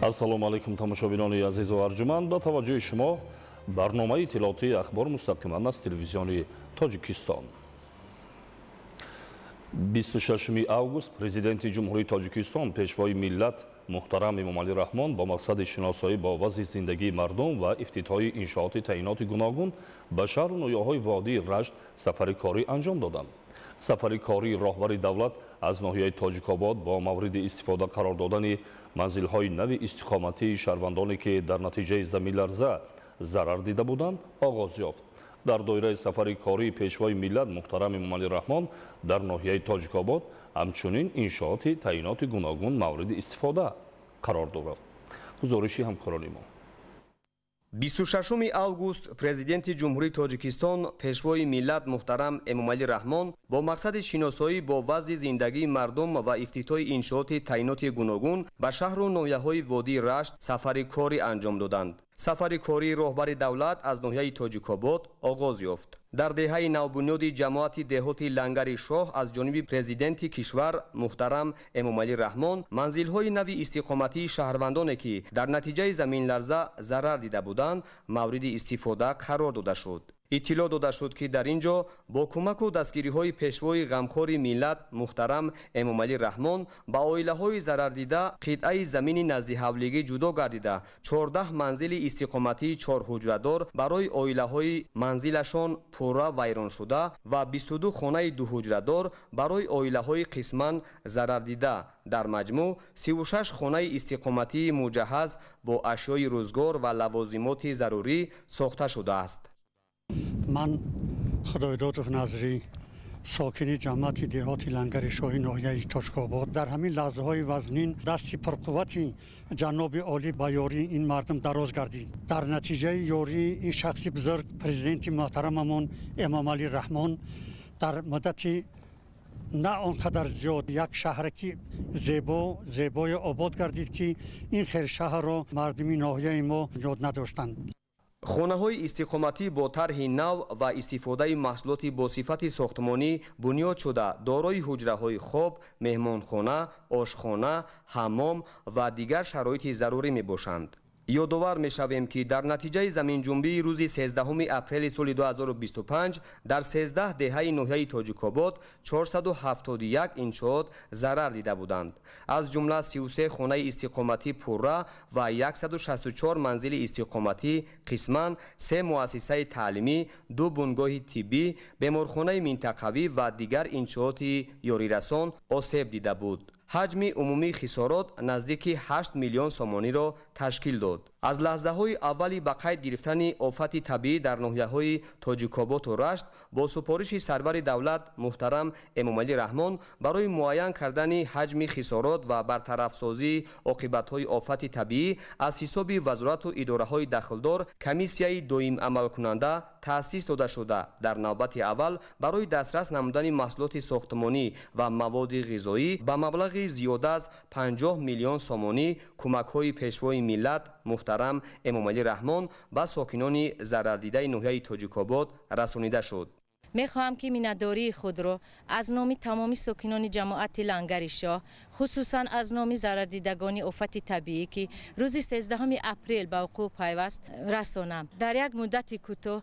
ассалому алайкум тамошобинони азизу арҷуманд, ба таваҷҷӯҳи шумо барномаи иттилоотии ахбор мустақиман аз телевизиони Тоҷикистон. 26 август президенти ҷумҳурии Тоҷикистон пешвои миллат муҳтарам Эмомалӣ Раҳмон бо мақсади шиносоӣ бо вазъи зиндагии мардум ва ифтитиҳои иншооти таъиноти гуногун ба шаҳру ноҳияҳои водии Рашт сафари корӣ анҷом доданд. сафари кории роҳбари давлат аз ноҳияи Тоҷикобод бо мавриди истифода қарор додани манзилҳои нави истиқоматии шаҳрвандоне ки дар натиҷаи заминларза зарар дида буданд оғоз ёфт. дар доираи сафари кории пешвои миллат муҳтарам Эмомалӣ Раҳмон дар ноҳияи Тоҷикобод ҳамчунин иншооти таъиноти гуногун мавриди истифода қарор гирифт. гузориши ҳамкорони мо. 26 август президенти ҷумҳурии Тоҷикистон пешвои миллат муҳтарам Эмомалӣ Раҳмон бо мақсади шиносоӣ бо вазъи зиндагии мардум ва ифтитоҳи иншооти таъиноти гуногун ба шаҳру ноҳияҳои водии Рашт сафари корӣ анҷом доданд. сафари кории роҳбари давлат аз ноҳияи Тоҷикобод оғоз ёфт. дар деҳаи навбунёди ҷамоати деҳоти Лангари Шоҳ аз ҷониби президенти кишвар муҳтарам Эмомалӣ Раҳмон манзилҳои нави истиқоматии шаҳрвандоне ки дар натиҷаи заминларза зарар дида буданд мавриди истифода қарор дода шуд. иттилоъ дода шуд ки дар ин ҷо бо кӯмаку дастгириҳои пешвои ғамхори миллат муҳтарам Эмомалӣ Раҳмон ба оилаҳои зарардида қитъаи замини назди ҳавлигӣ ҷудо гардида 14 манзили истиқоматии 4 ҳуҷрадор барои оилаҳои манзилашон пурра вайрон шуда ва 22 хонаи 2 ҳуҷрадор барои оилаҳои қисман зарардида дар маҷмӯъ 36 хонаи истиқоматии муҷаҳҳаз бо ашёи рӯзгор ва лавозимоти зарурӣ сохта шудааст. من خدایدادов نظری ساکن جماعت دهات لنگر شاهی ناحیه تاجیک‌آباد در همین لحظه های وزنین دستی پرقوتی جناب عالی به یاری این مردم دراز گردید. در نتیجه یاری این شخصی بزرگ پرزیدنت محترممون امامعلی رحمان در مدت نه آنقدر زیاد یک شهرکی زیبای آباد گردید که این خیر شهر را مردمی ناحیه ما یاد نداشتند. хонаҳои истиқоматӣ бо тарҳи нав ва истифодаи маҳсулоти босифати сохтмонӣ бунёд шуда дорои ҳуҷраҳои хоб, меҳмонхона, ошхона, ҳаммом ва дигар шароити зарурӣ мебошанд. ёдовар мешавем ки дар натиҷаи заминҷунбии рӯзи 13 апрели соли 2025 дар 13 деҳаи ноҳияи Тоҷикобод 471 иншоот зарар дида буданд. аз ҷумла 33 хонаи истиқоматӣ пурра ва 164 манзили истиқоматӣ қисман, 3 муассисаи таълимӣ, 2 бунгоҳи тиббӣ, беморхонаи минтақавӣ ва дигар иншооти ёрирасон осеб дида буд. ҳаҷми умумии хисорот наздики 8 миллион сомониро ташкил дод. аз лаҳзаҳои аввали ба қайд гирифтани офати табиӣ дар ноҳияҳои Тоҷикободу Рашт бо супориши сарвари давлат муҳтарам Эмомалӣ Раҳмон барои муайян кардани ҳаҷми хисорот ва бартарафсозии оқибатҳои офати табиӣ аз ҳисоби вазорату идораҳои дахлдор комиссияи доимамалкунанда таъсис дода шуда дар навбати аввал барои дастрас намудани маҳсулоти сохтмонӣ ва маводи ғизоӣ ба маблағи зиёда аз 50 миллион сомонӣ кӯмакҳои пешвои миллат муҳтарам Эмомалӣ Раҳмон ба сокинони зарардидаи ноҳияи Тоҷикобод расонида шуд. мехоҳам ки миннатдории худро аз номи тамоми сокинони ҷамоати Лангари Шоҳ, хусусан аз номи зарардидагони офати табиӣ ки рӯзи 13 апрел ба вуқӯъ пайваст расонам. дар як муддати кӯтоҳ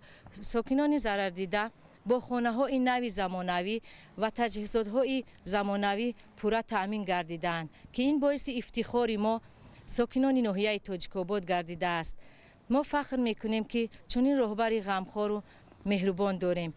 сокинони зарардида бо хонаҳои нави замонавӣ ва таҷҳизотҳои замонавӣ пурра таъмин гардидаанд ки ин боиси ифтихори мо сокинони ноҳияи Тоҷикобод гардидааст. мо фахр мекунем ки чунин роҳбари ғамхору меҳрубон дорем.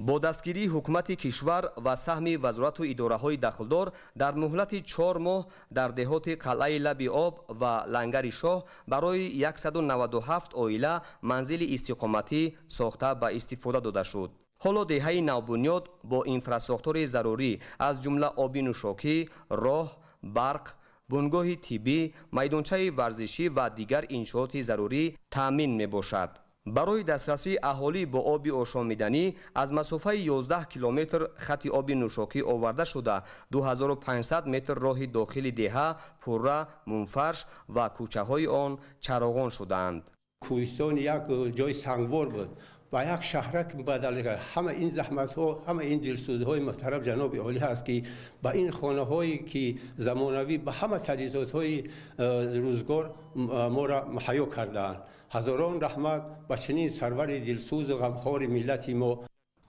бо дастгирии ҳукумати кишвар ва саҳми вазорату идораҳои дахлдор дар муҳлати 4 моҳ дар деҳоти қалъаи Лаби Об ва Лангари Шоҳ барои 197 оила манзили истиқоматӣ сохта ба истифода дода шуд. ҳоло деҳаи навбунёд бо инфрасохтори зарурӣ аз ҷумла оби нӯшокӣ, роҳ, барқ, бунгоҳи тиббӣ, майдончаи варзишӣ ва дигар иншооти зарурӣ таъмин мебошад. барои дастрасии аҳолӣ бо оби ошомиданӣ аз масофаи 11 километр хати оби нӯшокӣ оварда шуда 2500 метр роҳи дохили деҳа пурра, мунфарш ва кӯчаҳои он чароғон шудаанд. кӯҳистон як ҷои сангвор буд. با یک شهرک بدل کرد. همه این زحمت ها، همه این دلسوزهای محترم جناب عالی هست که با این خانه هایی که زمانوی به همه تجهیزات های روزگار ما را مهیا کردند. هزاران رحمت به چنین سرور دلسوز و غمخوار ملت ما.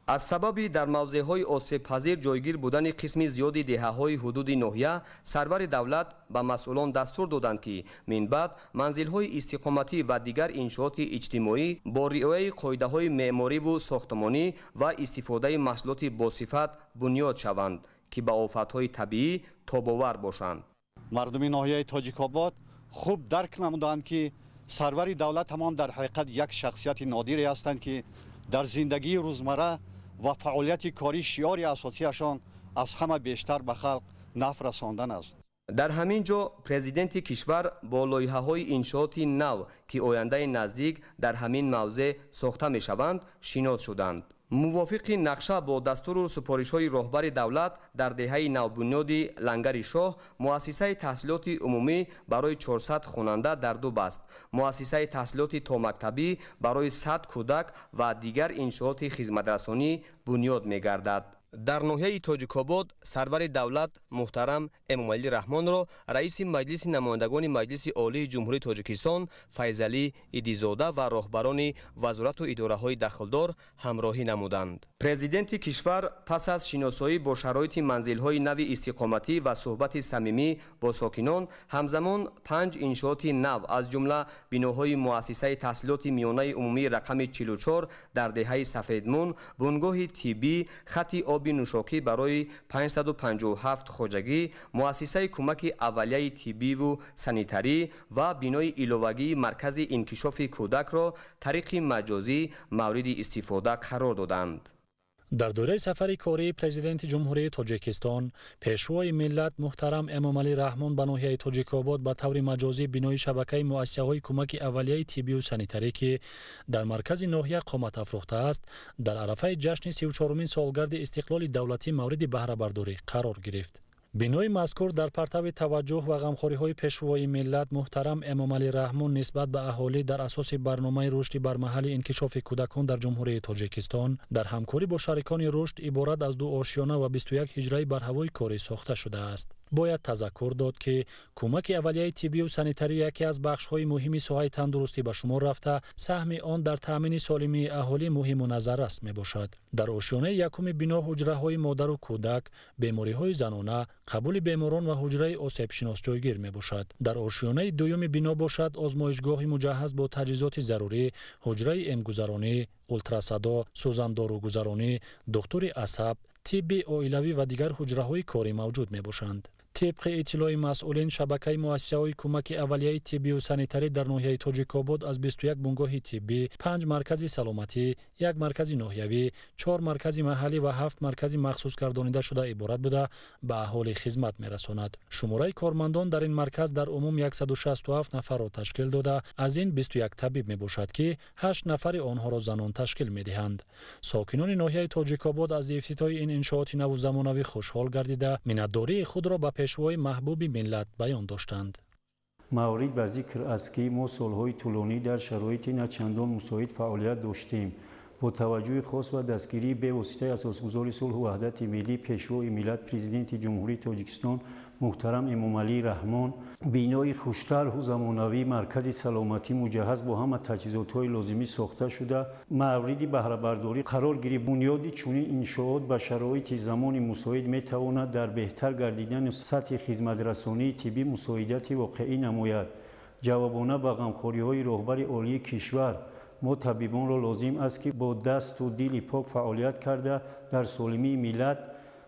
از سبب در موضع‌های آسیب‌پذیر جایگیر بودن قسم زیادی دهه‌های حدود ناحیه، سرور دولت به مسئولان دستور دادند که من بعد منزل‌های استقامتی و دیگر انشاءات اجتماعی با رعایت قاعده‌های معماری و ساختمانی و استفاده محصولات باصفت بنیاد شوند که به آفت‌های طبیعی تاب‌آور باشند. مردم ناحیه تاجیک‌آباد خوب درک نمودند که سرور دولت همان در حقیقت یک شخصیت نادری هستند که در زندگی روزمره و فعالیت کاری شیاری اساسیشان از همه بیشتر به خلق نفع رساندن است. در همین جا پرزیدنت کشور با لایحه‌های انشاءات نو که آینده نزدیک در همین موضع ساخته می‌شوند شناس شدند. موافق نقشه با دستور و سپارش‌های رهبر دولت در دهه نوبنیاد لنگر شاه مؤسسه تحصیلات عمومی برای 400 خواننده در دو بست، مؤسسه تحصیلات تا مکتبی برای 100 کودک و دیگر انشاءات خدمت‌رسانی بنیاد می‌گردد. در ناحیه تاجیک‌آباد سرور دولت محترم امامعلی رحمان را رئیس مجلس نمایندگان مجلس عالی جمهوری تاجیکستان فیضعلی ایدیزاده و راهبران وزارت و اداره‌های دخلدار همراهی نمودند. پرزیدنت کشور پس از شناسایی با شرایط منزل‌های نو استقامتی و صحبت صمیمی با ساکنان همزمان 5 انشاءات نو از جمله بناهای مؤسسه تحصیلات میانه عمومی رقم 44 در دهه سفیدمون، بنگاه طبی، خط آب نوشاکی برای 557 خواجگی، مؤسسه کمک اولیه طبی و سانیتری و بنای علاوگی مرکز انکشاف کودک را طریق مجازی مورد استفاده قرار دادند. در دوره سفر کاری پرزیدنت جمهوری تاجیکستان پیشوای ملت محترم امامعلی رحمان به ناحیه تاجیک‌آباد به طور مجازی بنای شبکه مؤسسه‌های کمک اولیه طبی و سانیتری که در مرکز ناحیه قامت افروخته است در عرفه جشن 34مین سالگرد استقلال دولتی مورد بهره برداری قرار گرفت. بنای مذکور در پرتو توجه و غمخوری‌های پیشوای ملت محترم امامعلی رحمان نسبت به اهالی در اساس برنامه رشد بر محل انکشاف کودکان در جمهوری تاجیکستان در همکاری با شریکان رشد عبارت از 2 آشیانه و 21 حجره بر هوای کاری ساخته شده است. باید تذکر داد که کمک اولیه طبی و سانیتری یکی از بخش‌های مهم ساحه تندرستی به شمار رفته، سهم آن در تأمین سالمی اهالی مهم و نظر است میباشد. در آشیانه یکم بنا حجره‌های مادر و کودک، بیماری‌های زنانه، قبول بیماران و حجره آسیب شناس جایگیر میباشد. در آشیانه دوم بنا باشد آزمایشگاه مجهز با تجهیزات ضروری، حجره امگذرانی، اولتراسادا، سوزنداروگذرانی، دکتر عصب، طب عائلوی و دیگر حجره‌های کاری موجود میباشند. طبق اطلاع مسئولین شبکه مؤسسه‌های کمک اولیه طبی و سانیتری در ناحیه تاجیک‌آباد از 21 بنگاه طبی، 5 مرکز سلامتی، 1 مرکز ناحیوی، 4 مرکز محلی و 7 مرکز مخصوص گردانیده شده عبارت بوده به اهالی خدمت می‌رساند. شماره کارمندان در این مرکز در عموم 167 نفر را تشکیل داده، از این 21 طبیب میباشد که 8 نفر آنها را زنان تشکیل می‌دهند. ساکنان ناحیه تاجیک‌آباد از افتتاح این انشاءات نو و زمانوی خوشحال گردیده، منتداری خود را به پیشوای محبوب ملت بیان داشتند. مورد به ذکر است که ما سالهای طولانی در شرایط نچندان مساعد فعالیت داشتیم. با توجه خاص و دستگیری به واسطه اساسگزار صلح و وحدت ملی پیشوای ملت پرزیدنت جمهوری تاجیکستان محترم امامعلی رحمان، بنای خوش‌طرح و زمانوی مرکز سلامتی مجهز با همه تجهیزات‌های لازمی ساخته شده مورد بهره برداری قرار گرفت. بنیاد چنین انشاءات به شرایط زمان مساعد می‌تواند در بهتر گردیدن سطح خدمت‌رسانی طبی مساعدت واقعی نماید. جوابانه به غمخوری‌های راهبر عالی کشور، ما طبیبان را لازم است که با دست و دل پاک فعالیت کرده در سالمی ملت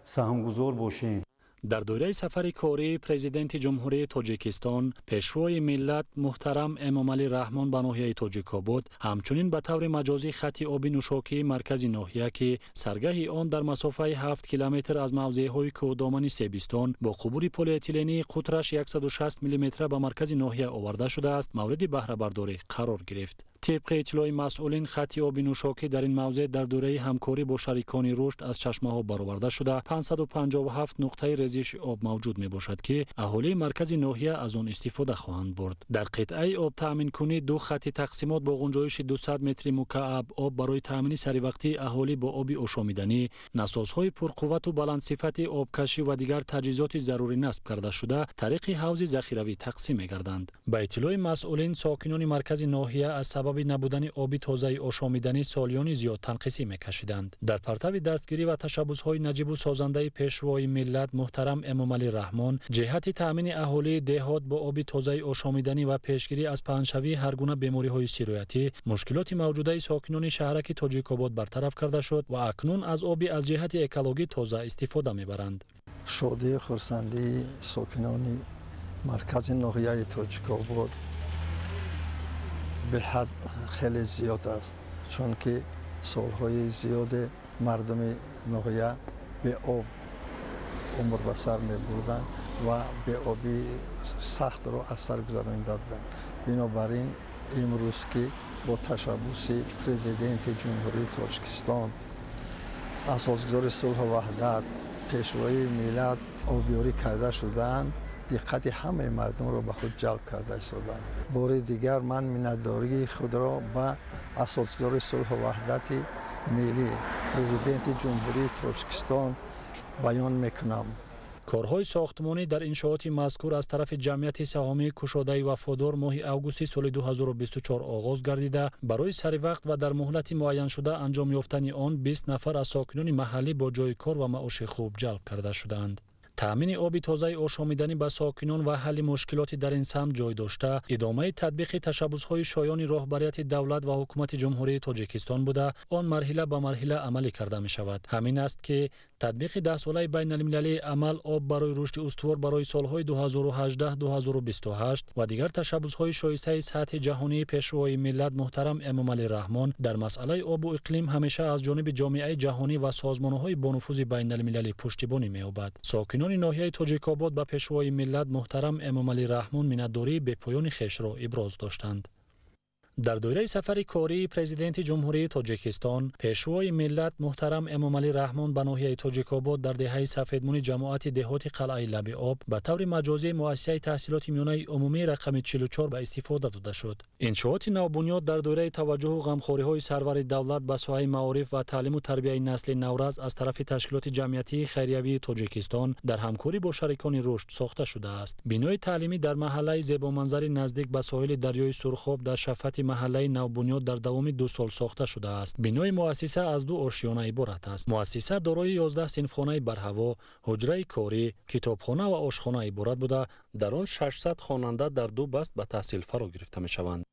سهمگزار باشیم. در دوره سفر کاری پرزیدنت جمهوری تاجیکستان پیشوای ملت محترم امامعلی رحمان به ناحیه تاجیک‌آباد همچنین به طور مجازی خط آب نوشاکی مرکز ناحیه که سرگاه آن در مسافه 7 کیلومتر از موضع‌های کوهدامن سیبستان با قبور پلی اتیلنی قطرش 160 میلیمتر به مرکز ناحیه آورده شده است مورد بهره برداری قرار گرفت. طبق اطلاع مسئولین خط آب نوشاکی در این موضع در دوره همکاری با شریکان رشد از چشمه‌ها برآورده شده 557 نقطه ریزش آب موجود می باشد که اهالی مرکز ناحیه از آن استفاده خواهند برد. در قطعه آب تامین کنی دو خط تقسیمات با گنجایش 200 متر مکعب آب برای تامین سریوقتی اهالی با آب آشامیدنی، نسازهای پرقوت و بلند صفت آبکشی و دیگر تجهیزات ضروری نصب کرده شده طریق حوض ذخیروی تقسیم می‌گردند. به اطلاع مسئولین، ساکنان مرکز ناحیه از سبب نبودن آب تازه آشامیدنی سالیانی زیاد تنقیصی می‌کشیدند. در پرتو دستگیری و تشبس‌های نجیب و سازنده پیشوای ملت محترم امامعلی رحمان جهت تامین اهالی دهات با آب تازه آشامیدنی و پیشگیری از پهنشوی هر گونه بیماری‌های سیرویتی، مشکلات موجوده ساکنان شهرک تاجیک‌آباد برطرف کرده شد و اکنون از آب از جهت اکولوژی تازه استفاده می‌برند. شادی خرسندی ساکنان مرکز ناحیه تاجیک‌آباد به حد خیلی زیاد است، چون که سالهای زیاد مردم ناحیه به آب عمر به سر می‌بردند و به آبی سخت را از سر گذرانیده بودند. بنابراین امروز که با تشبس پرزیدنت جمهوری تاجیکستان، اساسگزار صلح و وحدت، پیشوای ملت آبیاری کرده شدند، دقت همه مردم را به خود جلب کرده ایستادند. بار دیگر من منتداری خود را به اساسگزار صلح و وحدت ملی پرزیدنت جمهوری تاجیکستان بیان میکنم. کارهای ساختمانی در انشاءات مذکور از طرف جمعیت سهامی کشاده وفادار ماه اوگوست سال 2024 آغاز گردیده برای سر وقت و در مهلت معین شده انجام یافتن آن 20 نفر از ساکنان محلی با جای کار و معاش خوب جلب کرده شدند. تامین آب تازه آشامیدنی به ساکنان و حل مشکلات در این سمت جای داشته، ادامه تطبیق تشبس‌های شایان راهبریت دولت و حکومت جمهوری تاجیکستان بوده، آن مرحله به مرحله عملی کرده می شود. همین است که تطبیق 10 ساله بین المللی عمل آب برای رشد استوار برای سالهای 2018-2028 و دیگر تشبس‌های شایسته سطح جهانی پیشوای ملت محترم امامعلی رحمان در مسئله آب و اقلیم همیشه از جانب جامعه جهانی و سازمان‌های با نفوذ بین المللی پشتیبانی می‌یابد. ساکنان ناحیه تاجیک‌آباد به پیشوای ملت محترم امامعلی رحمان منتداری به پایان خویش را ابراز داشتند. در دایره سفر کاری پرزیدنت جمهوری تاجیکستان، پیشوای ملت محترم امامعلی رحمان به ناحیه تاجیک‌آباد در دهه سفیدمون جماعت دهات قلعه لب آب به طور مجازی مؤسسه تحصیلات میانه عمومی رقم 44 به استفاده داده شد. انشاءات نوبنیاد در دایره توجه و غمخوری‌های سرور دولت به ساحه معارف و تعلیم و تربیت نسل نورز از طرف تشکیلات جمعیتی خیریوی تاجیکستان در همکاری با شریکان رشد ساخته شده است. بنای تعلیمی در محله زیبامنظر نزدیک به ساحل دریای سرخاب در شفت محله نوبنیاد در دوام 2 سال ساخته شده است. بنای مؤسسه از 2 آشیانه عبارت است. مؤسسه دارای 11 صنفخانه برهوا، حجره کاری، کتابخانه و آشخانه عبارت بوده، در آن 600 خواننده در 2 بست به تحصیل فرا گرفته می‌شوند.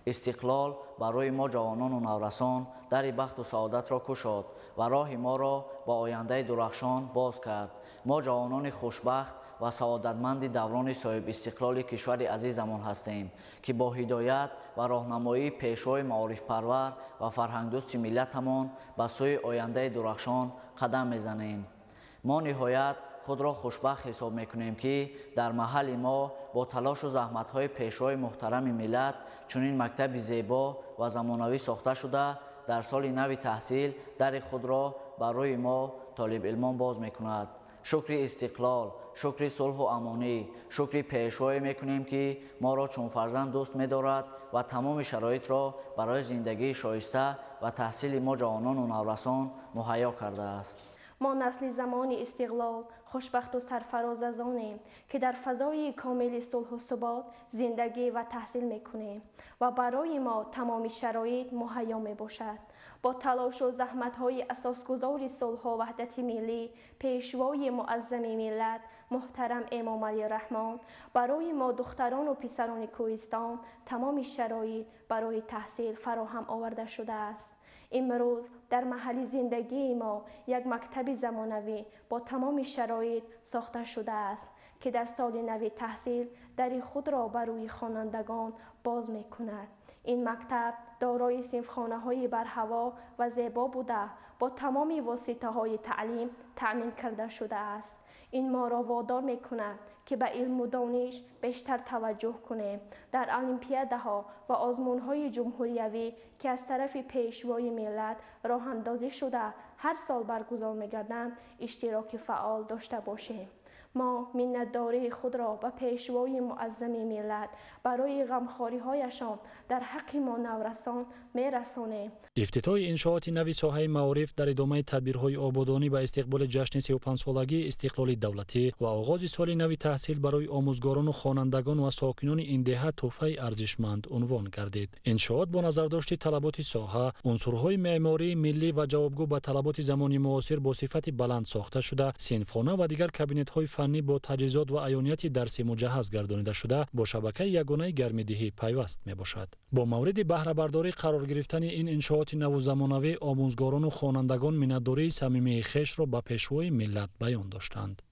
استقلال برای ما جوانان و نورسان در بخت و سعادت را گشاد و راه ما را با آینده درخشان باز کرد. ما جوانان خوشبخت و سعادتمند دوران صاحب استقلال کشور عزیزمان هستیم که با هدایت و راهنمایی پیشوای معارف پرور و فرهنگ دوست ملتمان به سوی آینده درخشان قدم میزنیم. ما نهایت خود را خوشبخت حساب میکنیم که در محل ما با تلاش و زحمت‌های پیشوای محترم ملت چنین مکتب زیبا و زمانوی ساخته شده در سال نو تحصیل در خود را برای ما طالب علمان باز میکند. شکر استقلال، شکر صلح و امانی، شکر پیشوای میکنیم که ما را چون فرزند دوست می‌دارد و تمام شرایط را برای زندگی شایسته و تحصیل ما جوانان و نورسان مهیا کرده است. ما نسل زمان استقلال خوشبخت و سرفراز از آنیم که در فضای کامل صلح و ثبات زندگی و تحصیل میکنیم و برای ما تمام شرایط مهیا می باشد. با تلاش و زحمت‌های اساسگزار صلح و وحدت ملی پیشوای معظم ملت محترم امامعلی رحمان برای ما دختران و پسران کوهستان تمام شرایط برای تحصیل فراهم آورده شده است. امروز در محل زندگی ما یک مکتب زمانوی با تمام شرایط ساخته شده است که در سال نو تحصیل در خود را برای خوانندگان باز می کند. این مکتب دارای صنفخانه‌های برهوا و زیبا بوده با تمام واسطه‌های تعلیم تأمین کرده شده است. این ما را وادار می کند که به علم و دانش بیشتر توجه کنیم. در المپیادها و آزمون‌های جمهوریوی که از طرف پیشوای ملت راه اندازی شده هر سال برگزار می‌گردند اشتراک فعال داشته باشیم. ما منتداری خود را به پیشوای معظم ملت برای غمخواری‌هایشان در حق ما نورسان می‌رسانیم. افتتاح انشاءات نوی ساحه معارف در ادامه تدبیرهای آبادانی به استقبال جشن 35 سالگی استقلال دولتی و آغاز سال نوی تحصیل برای آموزگاران و خوانندگان و ساکنان این دهه تحفه ارزشمند عنوان گردید. انشاءات با نظرداشت طلبات ساحه، عنصرهای معماری ملی و جوابگو به طلبات زمان معاصر با صفت بلند ساخته شده، صنفخانه و دیگر کابینت‌های فنی با تجهیزات و عیانیت درسی مجهز گردانیده شده با شبکه یگانه گرم‌دهی پیوست میباشد. با مورد بهره برداری قرار گرفتن این انشاءات نوزمانوی، آموزگاران و خوانندگان منتداری صمیمی خویش را به پیشوای ملت بیان داشتند.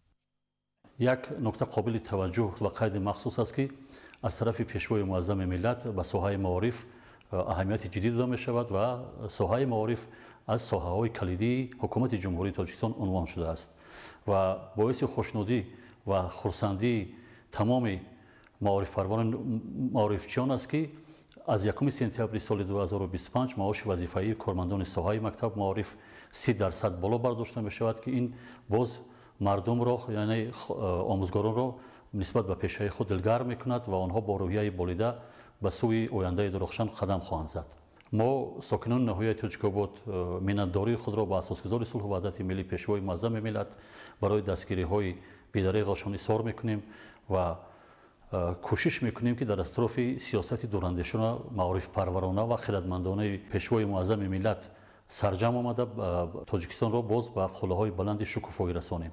یک نکته قابل توجه و قید مخصوص است که از طرف پیشوای معظم ملت به ساحه معارف اهمیت جدی داده می شود و ساحه معارف از ساحه‌های کلیدی حکومت جمهوری تاجیکستان عنوان شده است و باعث خوشنودی و خرسندی تمام معارف پروان معارفچیان است که از 1 سپتامبر سال 2025 معاش وظیفه‌ای کارمندان ساحه مکتب معارف 30% بالا برداشته می شود که این باز مردم را یعنی آموزگاران را نسبت به پیشه خود دلگرم می‌کند و آنها با روحیه بالیده به سوی آینده درخشان قدم خواهند زد. ما ساکنان ناحیه تاجیک‌آباد منتداری خود را با اساسگزار صلح و وحدت ملی پیشوای معظم ملت برای دستگیری‌های بی‌دریغشان اظهار می‌کنیم و کوشش می‌کنیم که در اطراف سیاست دوراندیشانه معارف پرورانه و خردمندانه پیشوای معظم ملت سرجم آمده تاجیکستان را باز به قله‌های بلند شکوفایی رسانیم.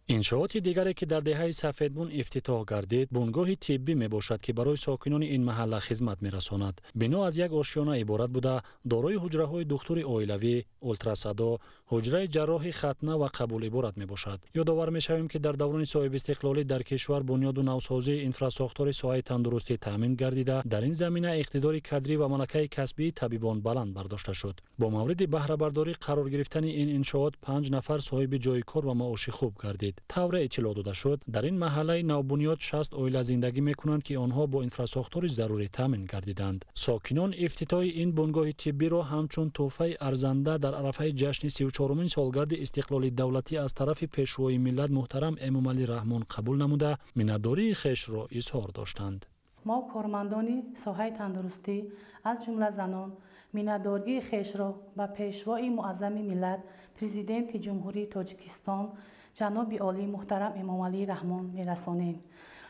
انشاءات دیگری که در دهه سفیدبون افتتاح گردید بنگاه طبی می باشد که برای ساکنان این محله خدمت می رساند. بنا از یک آشیانه عبارت بوده دارای حجره های دکتر عائلوی، اولتراسادا، حجره جراح ختنه و قبول عبارت می باشد. یادآور می شویم که در دوران صاحب استقلالی در کشور بنیاد و نوسازی انفراساختار ساحه تندرستی تامین گردیده در این زمینه اقتدار کادری و ملکه کسبی طبیبان بلند برداشته شد. با مورد بهره برداری قرار گرفتن این انشاءات 5 نفر صاحب جای کار و معاش خوب گردید. طور اطلاع داده شد در این محله نوبنیاد 60 عائله زندگی می‌کنند که آنها با انفراساختار ضروری تامین گردیدند. ساکنان افتتاح این بنگاه طبی را همچون تحفه ارزنده در عرفه جشن 34مین سالگرد استقلال دولتی از طرف پیشوای ملت محترم امامعلی رحمان قبول نموده منتداری خویش را اظهار داشتند. ما کارمندان ساحه تندرستی از جمله زنان منتداری خویش را به پیشوای معظم ملت پرزیدنت جمهوری تاجیکستان جناب عالی محترم امامعلی رحمان میرسانیم.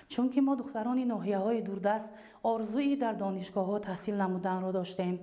چون که ما دختران ناحیه‌های دوردست آرزویی در دانشگاه‌ها تحصیل نمودن را داشتیم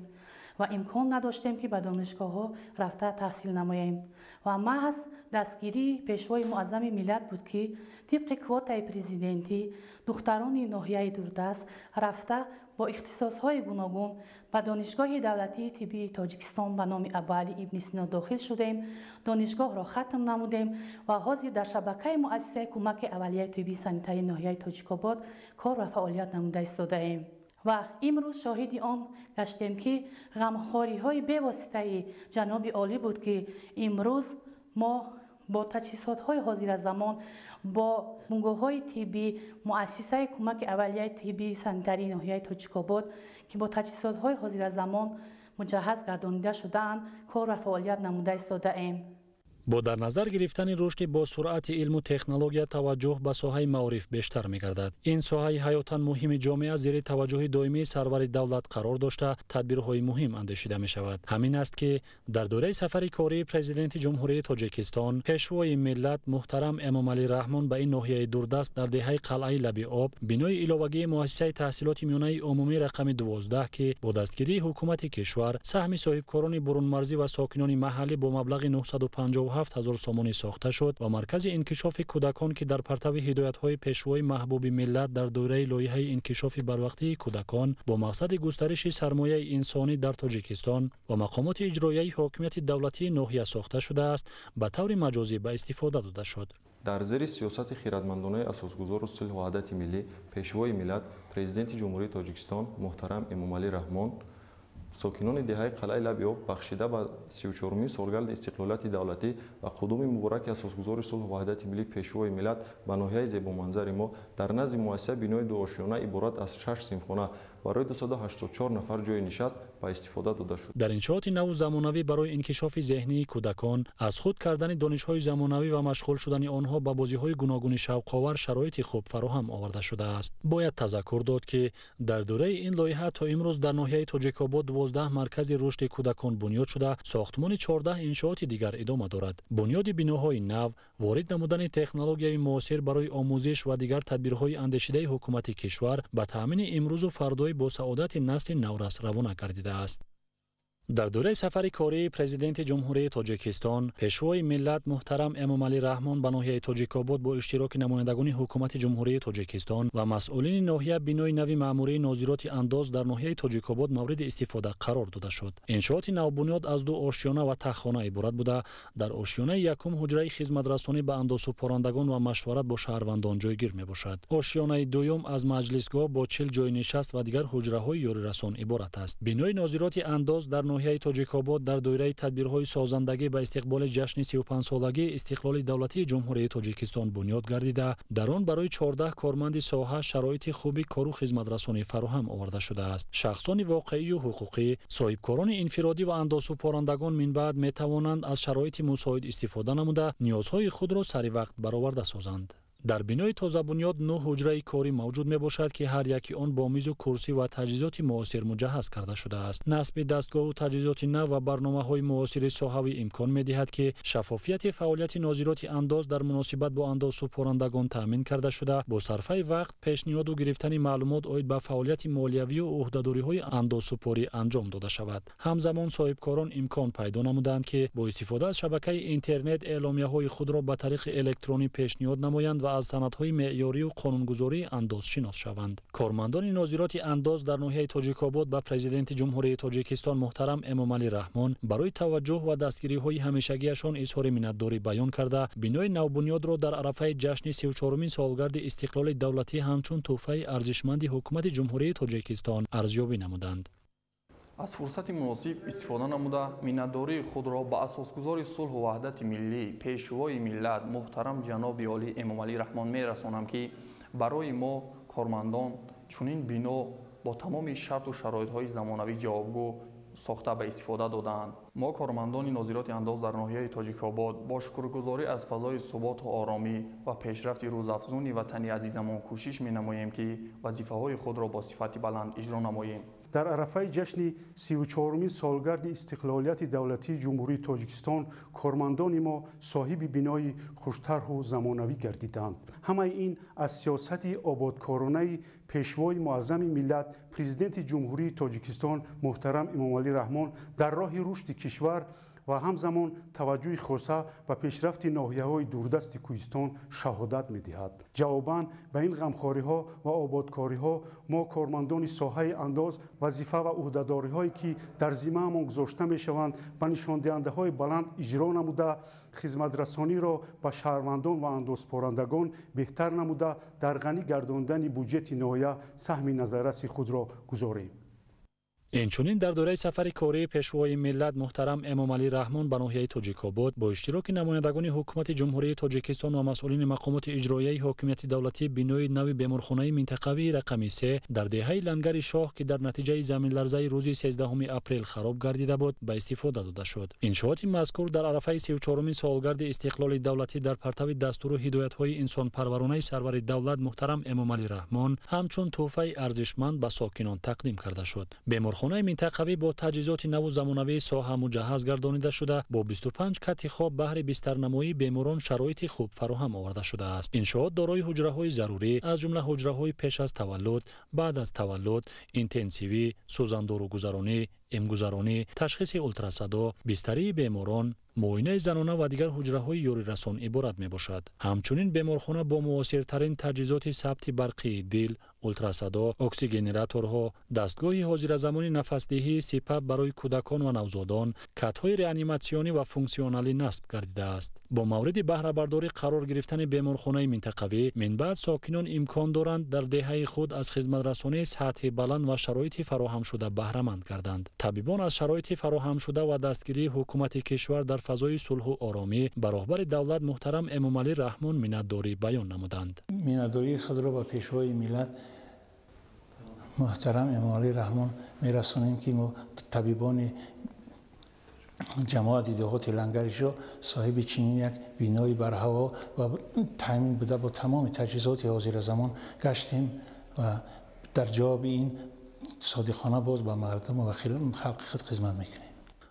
و امکان نداشتیم که به دانشگاه‌ها رفته تحصیل نماییم و محض دستگیری پیشوای معظم ملت بود که طبق کوتای پرزیدنتی دختران ناحیه دوردست رفته با اختصاص‌های گوناگون به دانشگاه دولتی طبی تاجیکستان به نام ابوعلی ابن سینا داخل شدیم. دانشگاه را ختم نمودیم و حاضر در شبکه مؤسسه کمک اولیه طبی سانیتری ناحیه تاجیک‌آباد کار و فعالیت نموده ایستاده‌ایم و امروز شاهد آن گشتیم که غمخواری‌های بی‌واسطه جناب عالی بود که امروز ما با تجهیزات‌های حاضر زمان با بنگاه‌های طبی مؤسسه کمک اولیه طبی سانیتری ناحیه تاجیک‌آباد که با تجهیزات‌های حاضر زمان مجهز گردانیده شده‌اند کار و فعالیت نموده ایستاده‌ایم. با در نظر گرفتن رشد با سرعت علم و تکنولوژی توجه به ساحه معارف بیشتر می‌گردد. این ساحه حیاتاً مهم جامعه زیر توجه دائمی سرور دولت قرار داشته تدبیرهای مهم اندیشیده می‌شود. همین است که در دوره سفر کاری پرزیدنت جمهوری تاجیکستان پیشوای ملت محترم امامعلی رحمان به این ناحیه دوردست در دهه قلعه لب آب بنای علاوگی مؤسسه تحصیلات میانه عمومی رقم 12 که با دستگیری حکومت کشور سهم صاحبکاران برون مرزی و ساکنان محلی با مبلغ 957,000 سامانی ساخته شد و مرکز انکشاف کودکان که در پرتو هدایت‌های پیشوای محبوب ملت در دوره لایحه انکشاف بروقتی کودکان با مقصد گسترش سرمایه انسانی در تاجیکستان و مقامات اجرایی حاکمیت دولتی ناحیه ساخته شده است به طور مجازی به استفاده داده شد. در زیر سیاست خردمندانه اساسگزار صلح و وحدت ملی پیشوای ملت پرزیدنت جمهوری تاجیکستان محترم امامعلی رحمان ساکنان دهه قلعه لب آب بخشیده به 34مین سالگرد استقلالات دولتی و قدوم مبارک اساسگزار صلح و وحدت ملی پیشوای ملت به ناحیه زیبا منظر ما در نزد مؤسسه بنای دو آشیانه عبارت از 6 صنفخانه барои 284 нафар ҷои нишаст ба истифода дода шуд. дар иншооти наву замонавӣ барои инкишофи зеҳнии кӯдакон, аз худ кардани донишҳои замонавӣ ва машғул шудани онҳо ба бозиҳои гуногуни шавқовар шароити хуб фароҳам оварда шудааст. бояд тазаккур дод ки дар дораи ин лоиҳа то имрӯз дар ноҳияи Тоҷикобод 12 маркази рушди кӯдакон бунёд шуда, сохтмони 14 иншооти дигар идома дорад. бунёди биноҳои нав, ворид намудани технологияи муосир барои омӯзиш ва дигар тадбирҳои андешидаи ҳукумати кишвар ба таъмини имрӯзу фардои босаодати насли наврас равона гардидааст. дар дораи сафари кории президенти ҷумҳурии Тоҷикистон, пешвои миллат муҳтарам Эмомалӣ Раҳмон ба ноҳияи Тоҷикобод бо иштироки намояндагони ҳукумати ҷумҳурии Тоҷикистон ва масъулини ноҳия бинои нави маъмурии нозироти андоз дар ноҳияи Тоҷикобод мавриди истифода қарор дода шуд. иншооти навбунёд аз ду ошёна ва таххона иборат буда, дар ошёнаи якум ҳуҷраи хизматрасонӣ ба андозсупорандагон ва машварат бо шаҳрвандон ҷойгир мебошад. ошёнаи дуюм аз маҷлисгоҳ бо 40 ҷойи нишаст ва дигар ҳуҷраҳои ёрирасон иборат аст. бинои нозироти андоз дар ноҳияи Тоҷикобод дар доираи тадбирҳои созандагӣ ба истиқболи ҷашни 35-солагии истиқлоли давлатии ҷумҳурии Тоҷикистон бунёд гардида, дар он барои 14 корманди соҳа шароити хуби кору хизматрасонӣ фароҳам оварда шудааст. шахсони воқеию ҳуқуқӣ, соҳибкорони инфиродӣ ва андозсупорандагон минбаъд метавонанд аз шароити мусоид истифода намуда, ниёзҳои худро сари вақт бароварда созанд. дар бинои тозабунёд 9 ҳуҷраи корӣ мавҷуд мебошад ки ҳар яки он бо мизу курсӣ ва таҷҳизоти муосир муҷаҳҳаз карда шудааст. насби дастгоҳу таҷҳизоти нав ва барномаҳои муосири соҳавӣ имкон медиҳад ки шаффофияти фаъолияти нозироти андоз дар муносибат бо андозсупорандагон таъмин карда шуда, бо сарфаи вақт пешниҳоду гирифтани маълумот оид ба фаъолияти молиявию ӯҳдадориҳои андозсупорӣ анҷом дода шавад. ҳамзамон соҳибкорон имкон пайдо намуданд ки бо истифода аз шабакаи интернет эъломияҳои худро ба тариқи электронӣ пешниҳод намоянд ва аз санадҳои меъёрию қонунгузории андоз шинос шаванд. кормандони нозироти андоз дар ноҳияи Тоҷикобод ба президенти ҷумҳурии Тоҷикистон муҳтарам Эмомалӣ Раҳмон барои таваҷҷуҳ ва дастгириҳои ҳамешагиашон изҳори миннатдорӣ баён карда, бинои навбунёдро дар арафаи ҷашни 34-умин солгарди истиқлоли давлатӣ ҳамчун тӯҳфаи арзишманди ҳукумати ҷумҳурии Тоҷикистон арзёбӣ намуданд. аз фурсати муносиб истифода намуда миннатдории худро ба асосгузори сулҳу ваҳдати миллӣ пешвои миллат муҳтарам ҷаноби олӣ Эмомалӣ Раҳмон мерасонам ки барои мо кормандон чунин бино бо тамоми шарту шароитҳои замонавӣ ҷавобгӯ сохта ба истифода додаанд. мо кормандони нозироти андоз дар ноҳияи Тоҷикобод бо шукргузорӣ аз фазои суботу оромӣ ва пешрафти рӯзафзуни ватани азизамон кӯшиш менамоем ки вазифаҳои худро бо сифати баланд иҷро намоем. дар арафаи ҷашни 34-умин солгарди истиқлолияти давлатии ҷумҳурии Тоҷикистон кормандони мо соҳиби бинои хуштарҳу замонавӣ гардиданд. ҳамаи ин аз сиёсати ободкоронаи пешвои муаззами миллат президенти ҷумҳурии Тоҷикистон муҳтарам Эмомалӣ Раҳмон дар роҳи рушди кишвар ва ҳамзамон таваҷҷӯҳи хоса ба пешрафти ноҳияҳои дурдасти Кӯҳистон шаҳодат медиҳад. ҷавобан ба ин ғамхориҳо ва ободкориҳо мо кормандони соҳаи андоз вазифа ва ӯҳдадориҳое ки дар зиммаамон гузошта мешаванд ба нишондиҳандаҳои баланд иҷро намуда, хизматрасониро ба шаҳрвандон ва андозпорандагон беҳтар намуда дар ғанӣ гардондани буҷети ноҳия саҳми назарраси худро гузорем. инчунин дар дораи сафари кории пешвои миллат муҳтарам Эмомалӣ Раҳмон ба ноҳияи Тоҷикобод бо иштироки намояндагони ҳукумати ҷумҳурии Тоҷикистон ва масъулини мақомоти иҷроияи ҳокимияти давлатӣ бинои нави беморхонаи минтақавии рақами 3 дар деҳаи Лангари Шоҳ ки дар натиҷаи заминларзаи рӯзи 13 апрел хароб гардида буд ба истифода дода шуд. иншооти мазкур дар арафаи 34-умин солгарди истиқлоли давлатӣ дар партави дастуру ҳидоятҳои инсонпарваронаи сарвари давлат муҳтарам Эмомалӣ Раҳмон ҳамчун тӯҳфаи арзишманд ба сокинон тақдим карда шуд. хонаи минтақавӣ бо таҷҳизоти наву замонавии соҳа муҷаҳҳаз гардонида шуда, бо 25 кати хоб баҳри бистарнамоии беморон шароити хуб фароҳам оварда шудааст. иншоот дорои ҳуҷраҳои зарурӣ, аз ҷумла ҳуҷраҳои пеш аз таваллуд, баъд аз таваллуд, интенсивӣ, сӯзандору-гузаронӣ, эмгузаронӣ, ташхиси ултрасадо, бистарии беморон, муоинаи занона ва дигар ҳуҷраҳои ёрирасон иборат мебошад. ҳамчунин беморхона бо муосиртарин таҷҳизоти сабти барқии дил, ултрасадо, оксигенераторҳо, дастгоҳи ҳозиразамони нафасдиҳии сипап барои кӯдакон ва навзодон, катҳои реаниматсионӣ ва функсионалӣ насб гардидааст. бо мавриди баҳрабардорӣ қарор гирифтани беморхонаи минтақавӣ, минбаъд сокинон имкон доранд дар деҳаи худ аз хизматрасонии сатҳи баланд ва шароити фароҳамшуда баҳраманд гарданд. табибон аз шароити фароҳамшуда ва дастгирии ҳукумати кишвар дар фазои сулҳу оромӣ ба роҳбари давлат муҳтарам Эмомалӣ Раҳмон миннатдорӣ баён намуданд. миннатдории худро ба пешвои миллат محترم امام علی رحمان میرسانیم که طبیبان جماعت دهات لنگرشاه صاحب چنین یک بینای بر هوا و تامین بوده با تمام تجهیزات حاضر زمان گشتیم و در جواب این صادقانه باز به مردم و خلق خود خدمت میکنیم.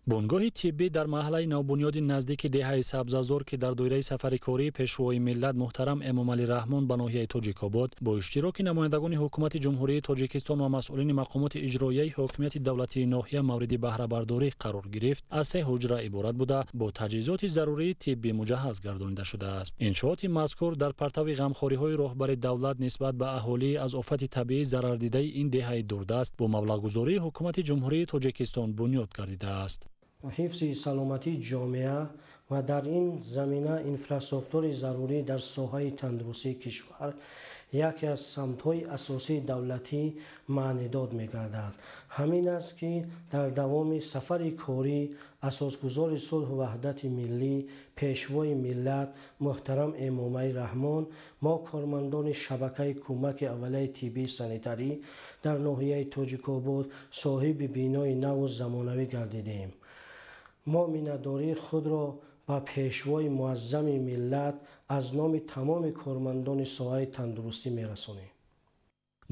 بنگاه طبی در محله نوبنیاد نزدیک دهه سبززار که در دوره سفر کاری پیشوای ملت محترم امام علی رحمان به ناحیه تاجیک‌آباد با اشتراک نمایندگان حکومت جمهوری تاجیکستان و مسئولین مقامات اجرایی حاکمیت دولتی ناحیه مورد بهره برداری قرار گرفت. از 3 حجره عبارت بوده با تجهیزات ضروری طبی مجهز گردانیده شده است. انشاءات مذکور در پرتو غمخوری‌های رهبر دولت نسبت به اهالی از آفت طبیعی ضرر دیده این دهه دوردست با مبلغ‌گذاری حکومت جمهوری تاجیکستان بنیاد گردیده است. حفظ سلامتی جامعه و در این زمینه اینفراستراکتور ضروری در ساحه تندرستی کشور یکی از سمت‌های اساسی دولتی معنیداد می‌گردد. همین است که در دوام سفر کاری اساسگزار صلح و وحدت ملی پیشوای ملت محترم امام علی رحمان ما کارمندان شبکه کمک اولیه طبی سانیتری در ناحیه تاجیک‌آباد صاحب بینای نو و زمانوی گردیدیم. ما مینداری خود را به پیشوای معظم ملت از نام تمام کارمندان ساحه تندرستی میرسانیم.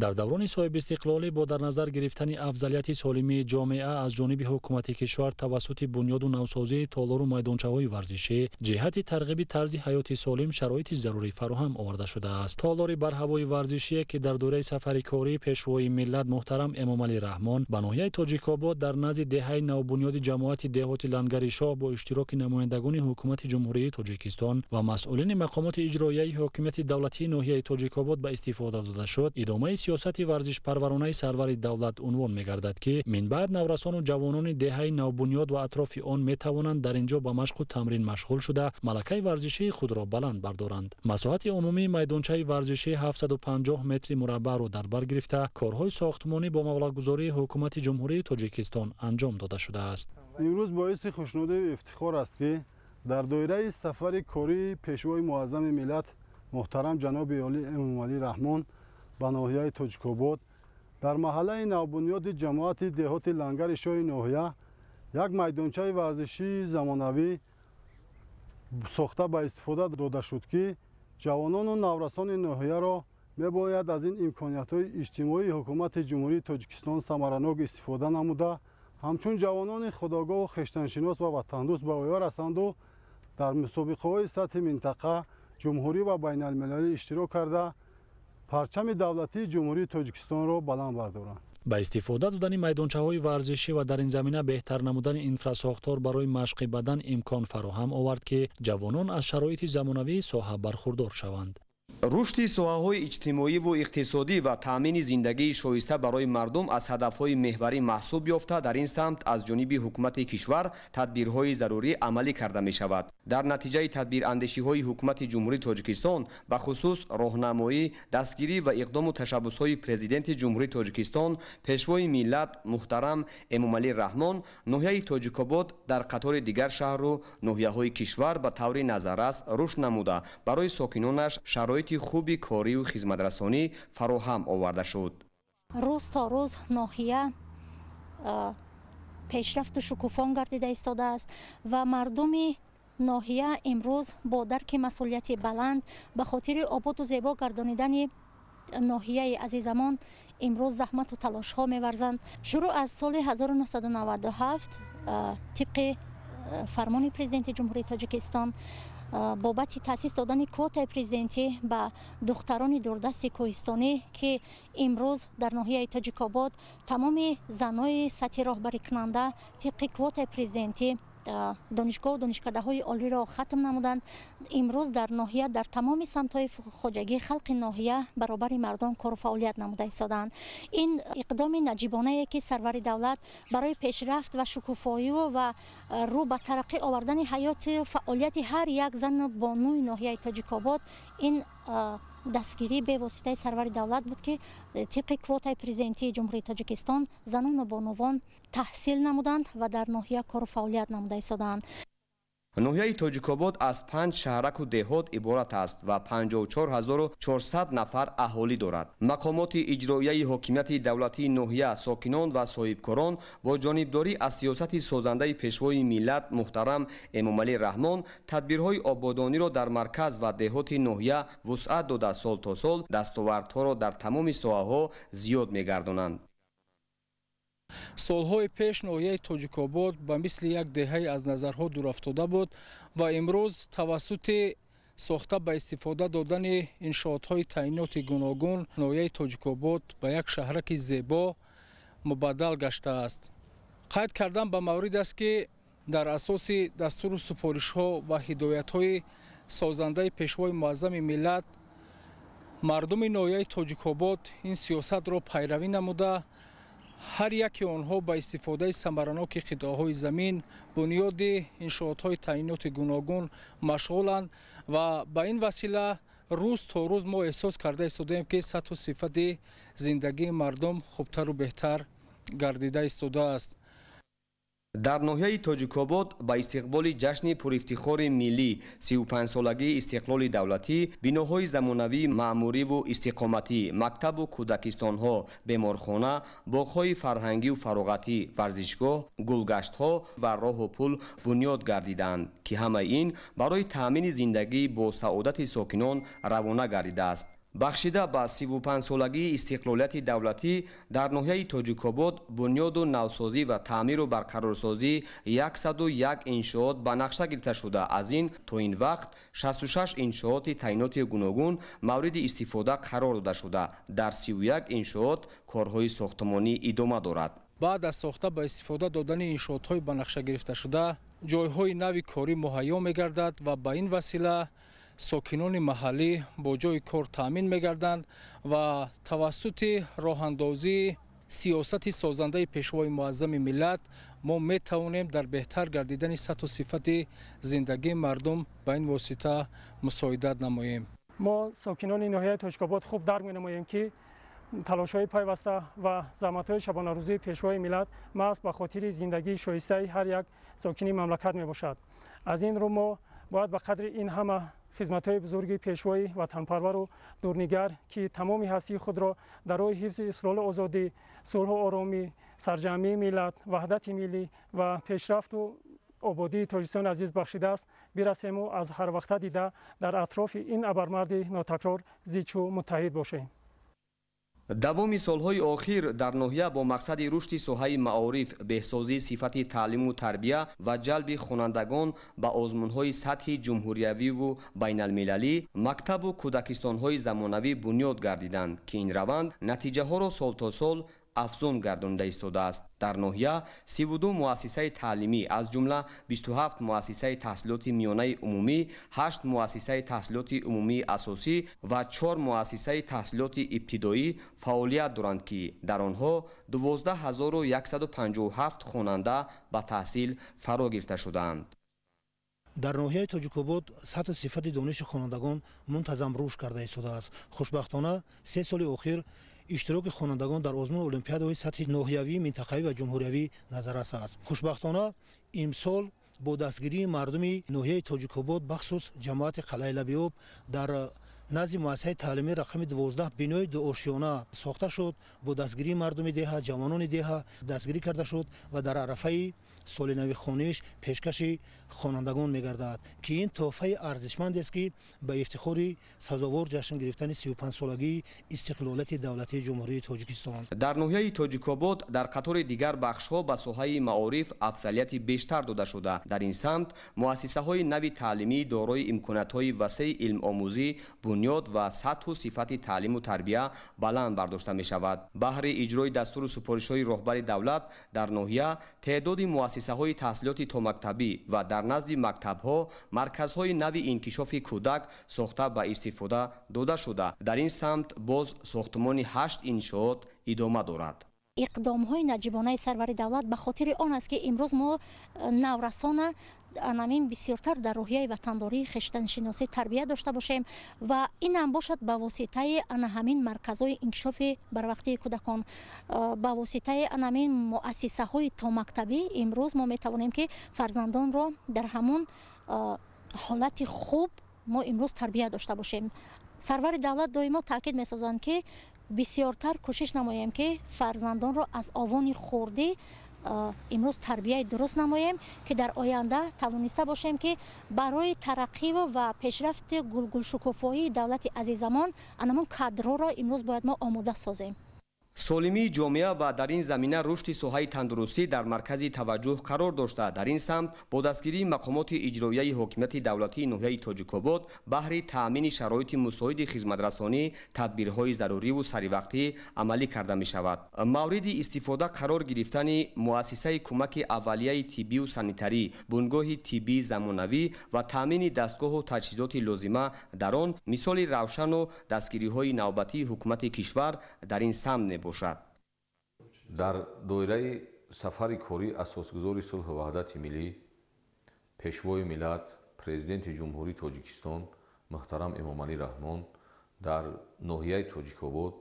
در دوران صاحب استقلالی با در نظر گرفتن افضلیت سالمی جامعه از جانب حکومت کشور توسط بنیاد و نوسازی تالار و میدانچه‌های ورزشی جهت ترغیب طرز حیات سالم شرایط ضروری فراهم آورده شده است. تالار بر هوای ورزشی که در دوره سفر کاری پیشوای ملت محترم امام علی رحمان به ناحیه تاجیک‌آباد در نزد دهه نوبنیاد جماعت دهات لنگرشاه با اشتراک نمایندگان حکومت جمهوری تاجیکستان و مسئولین مقامات اجرایی حاکمیت دولتی ناحیه تاجیک‌آباد به استفاده داده شد، ادامه سیاست ورزش پرورانه سرور دولت عنوان می‌گردد که من بعد نورسان و جوانان دهه نوبنیاد و اطراف آن می‌توانند در اینجا با مشق و تمرین مشغول شده ملکه ورزشی خود را بلند بردارند. مساحت عمومی میدانچه ورزشی 750 متر مربع را در بر گرفته کارهای ساختمانی با مبلغ‌گذاری حکومت جمهوری تاجیکستان انجام داده شده است. امروز باعث خوشنودی و افتخار است که در دایره سفر کاری پیشوای معظم ملت محترم جناب عالی امام علی رحمان به ناحیه تاجیک‌آباد در محله نوبنیاد جماعت دهات لنگرشاه ناحیه یک میدانچه ورزشی زمانوی ساخته به استفاده داده شد که جوانان و نورسان ناحیه را میباید از این امکانیت‌های اجتماعی حکومت جمهوری تاجیکستان ثمرناک استفاده نموده همچون جوانان خودآگاه و خویشتن‌شناس و وطندوست به اویا رسند و در مسابقه‌های سطح منطقه جمهوری و بین المللی اشتراک کرده پرچم دولتی جمهوری تاجیکستان را بلند بردارند. با استفاده دادن میدانچه‌های ورزشی و در این زمینه بهتر نمودن اینفراستراکتور برای مشق بدن امکان فراهم آورد که جوانان از شرایط زمانوی ساحه برخوردار شوند. رشد ساحه‌های اجتماعی و اقتصادی و تامین زندگی شایسته برای مردم از هدف‌های محوری محسوب یافته در این سمت از جانب حکومت کشور تدبیرهای ضروری عملی کرده می‌شود. در نتیجه تدبیراندیشی‌های حکومت جمهوری تاجیکستان به خصوص راهنمایی، دستگیری و اقدام و تشبس‌های پرزیدنت جمهوری تاجیکستان پیشوای ملت محترم امام علی رحمان ناحیه تاجیک‌آباد در قطار دیگر شهر و ناحیه‌های کشور به طور نظررس رشد نموده برای ساکنانش شرایط خوبی کاری و خدمترسانی فراهم آورده شد. روز تا روز ناحیه پیشرفت و شکوفان گردیده ایستاده است و مردم ناحیه امروز با درک مسئولیت بلند به خاطر آباد و زیبا گردانیدن ناحیه عزیزمان امروز زحمت و تلاش ها می‌ورزند. شروع از سال 1997 طبق فرمان پرزیدنت جمهوری تاجیکستان بابت تاسیس دادن کوتای پرزیدنتی به دختران دوردست کوهستانی که امروز در ناحیه تاجیک‌آباد تمام زنای سطح راهبری کننده طبق کوتای پرزیدنتی دانشگاه و دانشکده‌های عالی را ختم نمودند. امروز در ناحیه در تمام سمت‌های خواجگی خلق ناحیه برابر مردم کار و فعالیت نموده ایستادند. این اقدام نجیبانه که سرور دولت برای پیشرفت و شکوفایی و رو به ترقی آوردن حیات فعالیت هر یک زن بانوی ناحیه تاجیک‌آباد این دستگیری به واسطه سرور دولت بود که طبق کوتای پرزیدنتی جمهوری تاجیکستان زنان و بانوان تحصیل نمودند و در ناحیه کار و فعالیت نموده ایستادند. ноҳияи тоҷикобод аз 5 шаҳраку деҳот иборат аст ва 54400 нафар аҳолӣ дорад. мақомоти иҷроияи ҳокимияти давлатии ноҳия, сокинон ва соҳибкорон бо ҷонибдорӣ аз сиёсати созандаи пешвои миллат муҳтарам Эмомалӣ Раҳмон тадбирҳои ободониро дар марказ ва деҳоти ноҳия вусъат дода сол то сол дастовардҳоро дар тамоми соҳаҳо зиёд мегардонанд. солҳои пеш ноҳияи тоҷикобод ба мисли як деҳаи аз назарҳо дурафтода буд ва имрӯз тавассути сохта ба истифода додани иншоотҳои таъиноти гуногун ноҳияи тоҷикобод ба як шаҳраки зебо мубаддал гаштааст. қайд кардан ба маврид аст ки дар асоси дастуру супоришҳо ва ҳидоятҳои созандаи пешвои муаззами миллат мардуми ноҳияи тоҷикобод ин сиёсатро пайравӣ намуда ҳар яке онҳо ба истифодаи самараноки қитъаҳои замин бунёди иншоотҳои таъиноти гуногун машғуланд ва ба ин васила рӯз то рӯз мо эҳсос карда истодаем ки сатҳу сифати зиндагии мардум хубтару беҳтар гардида истодааст. дар ноҳияи тоҷикобод ба истиқболи ҷашни пурифтихори миллӣ 35-солагии истиқлоли давлатӣ биноҳои замонавии маъмуриву истиқоматӣ, мактабу кӯдакистонҳо, беморхона, боғҳои фарҳангиву фароғатӣ, варзишгоҳ, гулгаштҳо ва роҳу пул бунёд гардиданд ки ҳамаи ин барои таъмини зиндагии босаодати сокинон равона гардидааст. бахшида ба 35-солагии истиқлолияти давлатӣ дар ноҳияи тоҷикобод бунёду навсозӣ ва таъмиру барқарорсозии 101 иншоот ба нақша гирифта шуда, аз ин то ин вақт 66 иншооти таъиноти гуногун мавриди истифода қарор дода шуда, дар 31 иншоот корҳои сохтмонӣ идома дорад. баъд аз сохта ба истифода додани иншоотҳои ба нақша гирифта шуда ҷойҳои нави корӣ муҳайё мегардад ва ба ин васила сокинони маҳаллӣ бо ҷойи кор таъмин мегарданд ва тавассути роҳандозии сиёсати созандаи пешвои муаззами миллат мо метавонем дар беҳтар гардидани сатҳу сифати зиндагии мардум ба ин восита мусоидат намоем. мо сокинони ноҳияи тоҷикобод хуб дарк менамоем ки талошҳои пайваста ва заҳматҳои шабонарӯзии пешвои миллат маҳз ба хотири зиндагии шоистаи ҳар як сокини мамлакат мебошад. аз ин рӯ мо бояд ба қадри ин ҳама хизматҳои бузурги пешвои ватанпарвару дурнигар ки тамоми ҳастии худро дар роҳи ҳифзи исролу озодӣ, сулҳу оромӣ, сарҷамъии миллат, ваҳдати миллӣ ва пешрафту ободии тоҷикистони азиз бахшидааст, бирасему аз ҳарвақта дида дар атрофи ин абармарди нотакрор зичу муттаҳид бошем. давоми солҳои охир дар ноҳия бо мақсади рушди соҳаи маориф, беҳсозии сифати таълиму тарбия ва ҷалби хонандагон ба озмунҳои сатҳи ҷумҳуриявиву байналмилалӣ, мактабу кӯдакистонҳои замонавӣ бунёд гардиданд ки ин раванд натиҷаҳоро сол то сол афзун гардонида истодааст. дар ноҳия 32 муассисаи таълимӣ аз ҷумла 27 муассисаи таҳсилоти миёнаи умумӣ, 8 муассисаи таҳсилоти умумии асосӣ ва 4 муассисаи таҳсилоти ибтидоӣ фаъолият доранд ки дар онҳо 12157 хонанда ба таҳсил фаро гирифта шудаанд. дар ноҳияи тоҷикобод сатҳу сифати дониши хонандагон мунтазам рушд карда истодааст. хушбахтона 3 соли охир иштироки хонандагон дар озмуни олимпиадаҳои сатҳи ноҳиявӣ, минтақавӣ ва ҷумҳуриявӣ назаррас аст. хушбахтона имсол бо дастгирии мардуми ноҳияи тоҷикобод бахусус ҷамоати қалъаи лабиёб дар назди муассисаи таълимии рақами 12 бинои дуошёна сохта шуд. бо дастгирии мардуми деҳа, ҷавонони деҳа дастгирӣ карда шуд ва дар арафаи соли нави хониш пешкаши хонандагон мегардад ки ин тӯҳфаи арзишмандест ки ба ифтихори сазовор ҷашн гирифтани 35-солагии истиқлолияти давлатии ҷумҳурии тоҷикистон. дар ноҳияи тоҷикобод дар қатори дигар бахшҳо ба соҳаи маориф афзалияти бештар дода шуда. дар ин самт муассисаҳои нави таълимӣ дорои имкониятҳои васеъи илмомӯзӣ, бунёд ва сатҳу сифати таълиму тарбия баланд бардошта мешавад. баҳри иҷрои дастуру супоришҳои роҳбари давлат дар ноҳия теъдоди муассисаҳои таҳсилоти томактабӣ ва дар назди мактабҳо марказҳои нави инкишофи кӯдак сохта ба истифода дода шуда. дар ин самт боз сохтмони 8 иншоот идома дорад. иқдомҳои наҷибонаи сарвари давлат ба хотири он аст ки имрӯз мо наврасона анамин бисёртар дар роҳияи ватандории хештаншиносӣ тарбия дошта бошем ва инам бошад ба воситаи анаҳамин марказҳои инкишофи барвақтии кӯдакон, ба воситаи анамин муассисаҳои томактабӣ имрӯз мо метавонем ки фарзандонро дар ҳамун حالت خوب ما امروز تربیت داشته باشیم. سرور دولت دائما تاکید می‌سازند که بسیارتر کوشش نماییم که فرزندان را از آوان خوردی امروز تربیت درست نماییم که در آینده توانسته باشیم که برای ترقی و پیشرفت گل شکوفایی دولت عزیزمان انمون کادرها را امروز باید ما آماده سازیم. солимии ҷомеа ва дар ин замина рушди соҳаи тандурустӣ дар маркази таваҷҷӯҳ қарор дошта дар ин самт бо дастгирии мақомоти иҷроияи ҳокимияти давлатии ноҳияи тоҷикобод баҳри таъмини шароити мусоиди хизматрасонӣ тадбирҳои заруриву саривақтӣ амалӣ карда мешавад. мавриди истифода қарор гирифтани муассисаи кӯмаки аввалияи тиббию санитарӣ, бунгоҳи тиббии замонавӣ ва таъмини дастгоҳу таҷҳизоти лозима дар он мисоли равшану дастгириҳои навбатии ҳукумати кишвар дар ин самт мебошад. дар доираи сафари кории асосгузори сулҳу ваҳдати миллӣ пешвои миллат президенти ҷумҳурии тоҷикистон муҳтарам эмомалӣ раҳмон дар ноҳияи тоҷикобод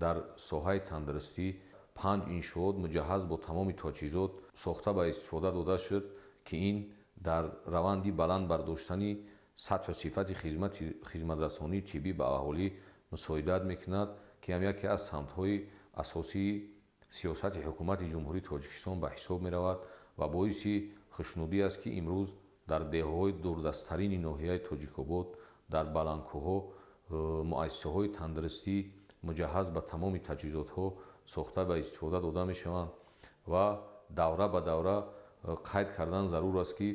дар соҳаи тандурустӣ 5 иншоот муҷаҳҳаз бо тамоми тоҷҳизот сохта ба истифода дода шуд ки ин дар раванди баланд бардоштани сатҳу сифати хизматрасонии тиббӣ ба аҳолӣ мусоидат мекунад ки ҳам яке аз самтҳои асосии сиёсати ҳукумати ҷумҳурии тоҷикистон ба ҳисоб меравад ва боиси хушнудӣ аст ки имрӯз дар деҳаҳои дурдасттарини ноҳияи тоҷикобод дар баландкӯҳҳо муассисаҳои тандурустӣ муҷаҳҳаз ба тамоми таҷҳизотҳо сохта ба истифода дода мешаванд ва давра ба давра қайд кардан зарур аст ки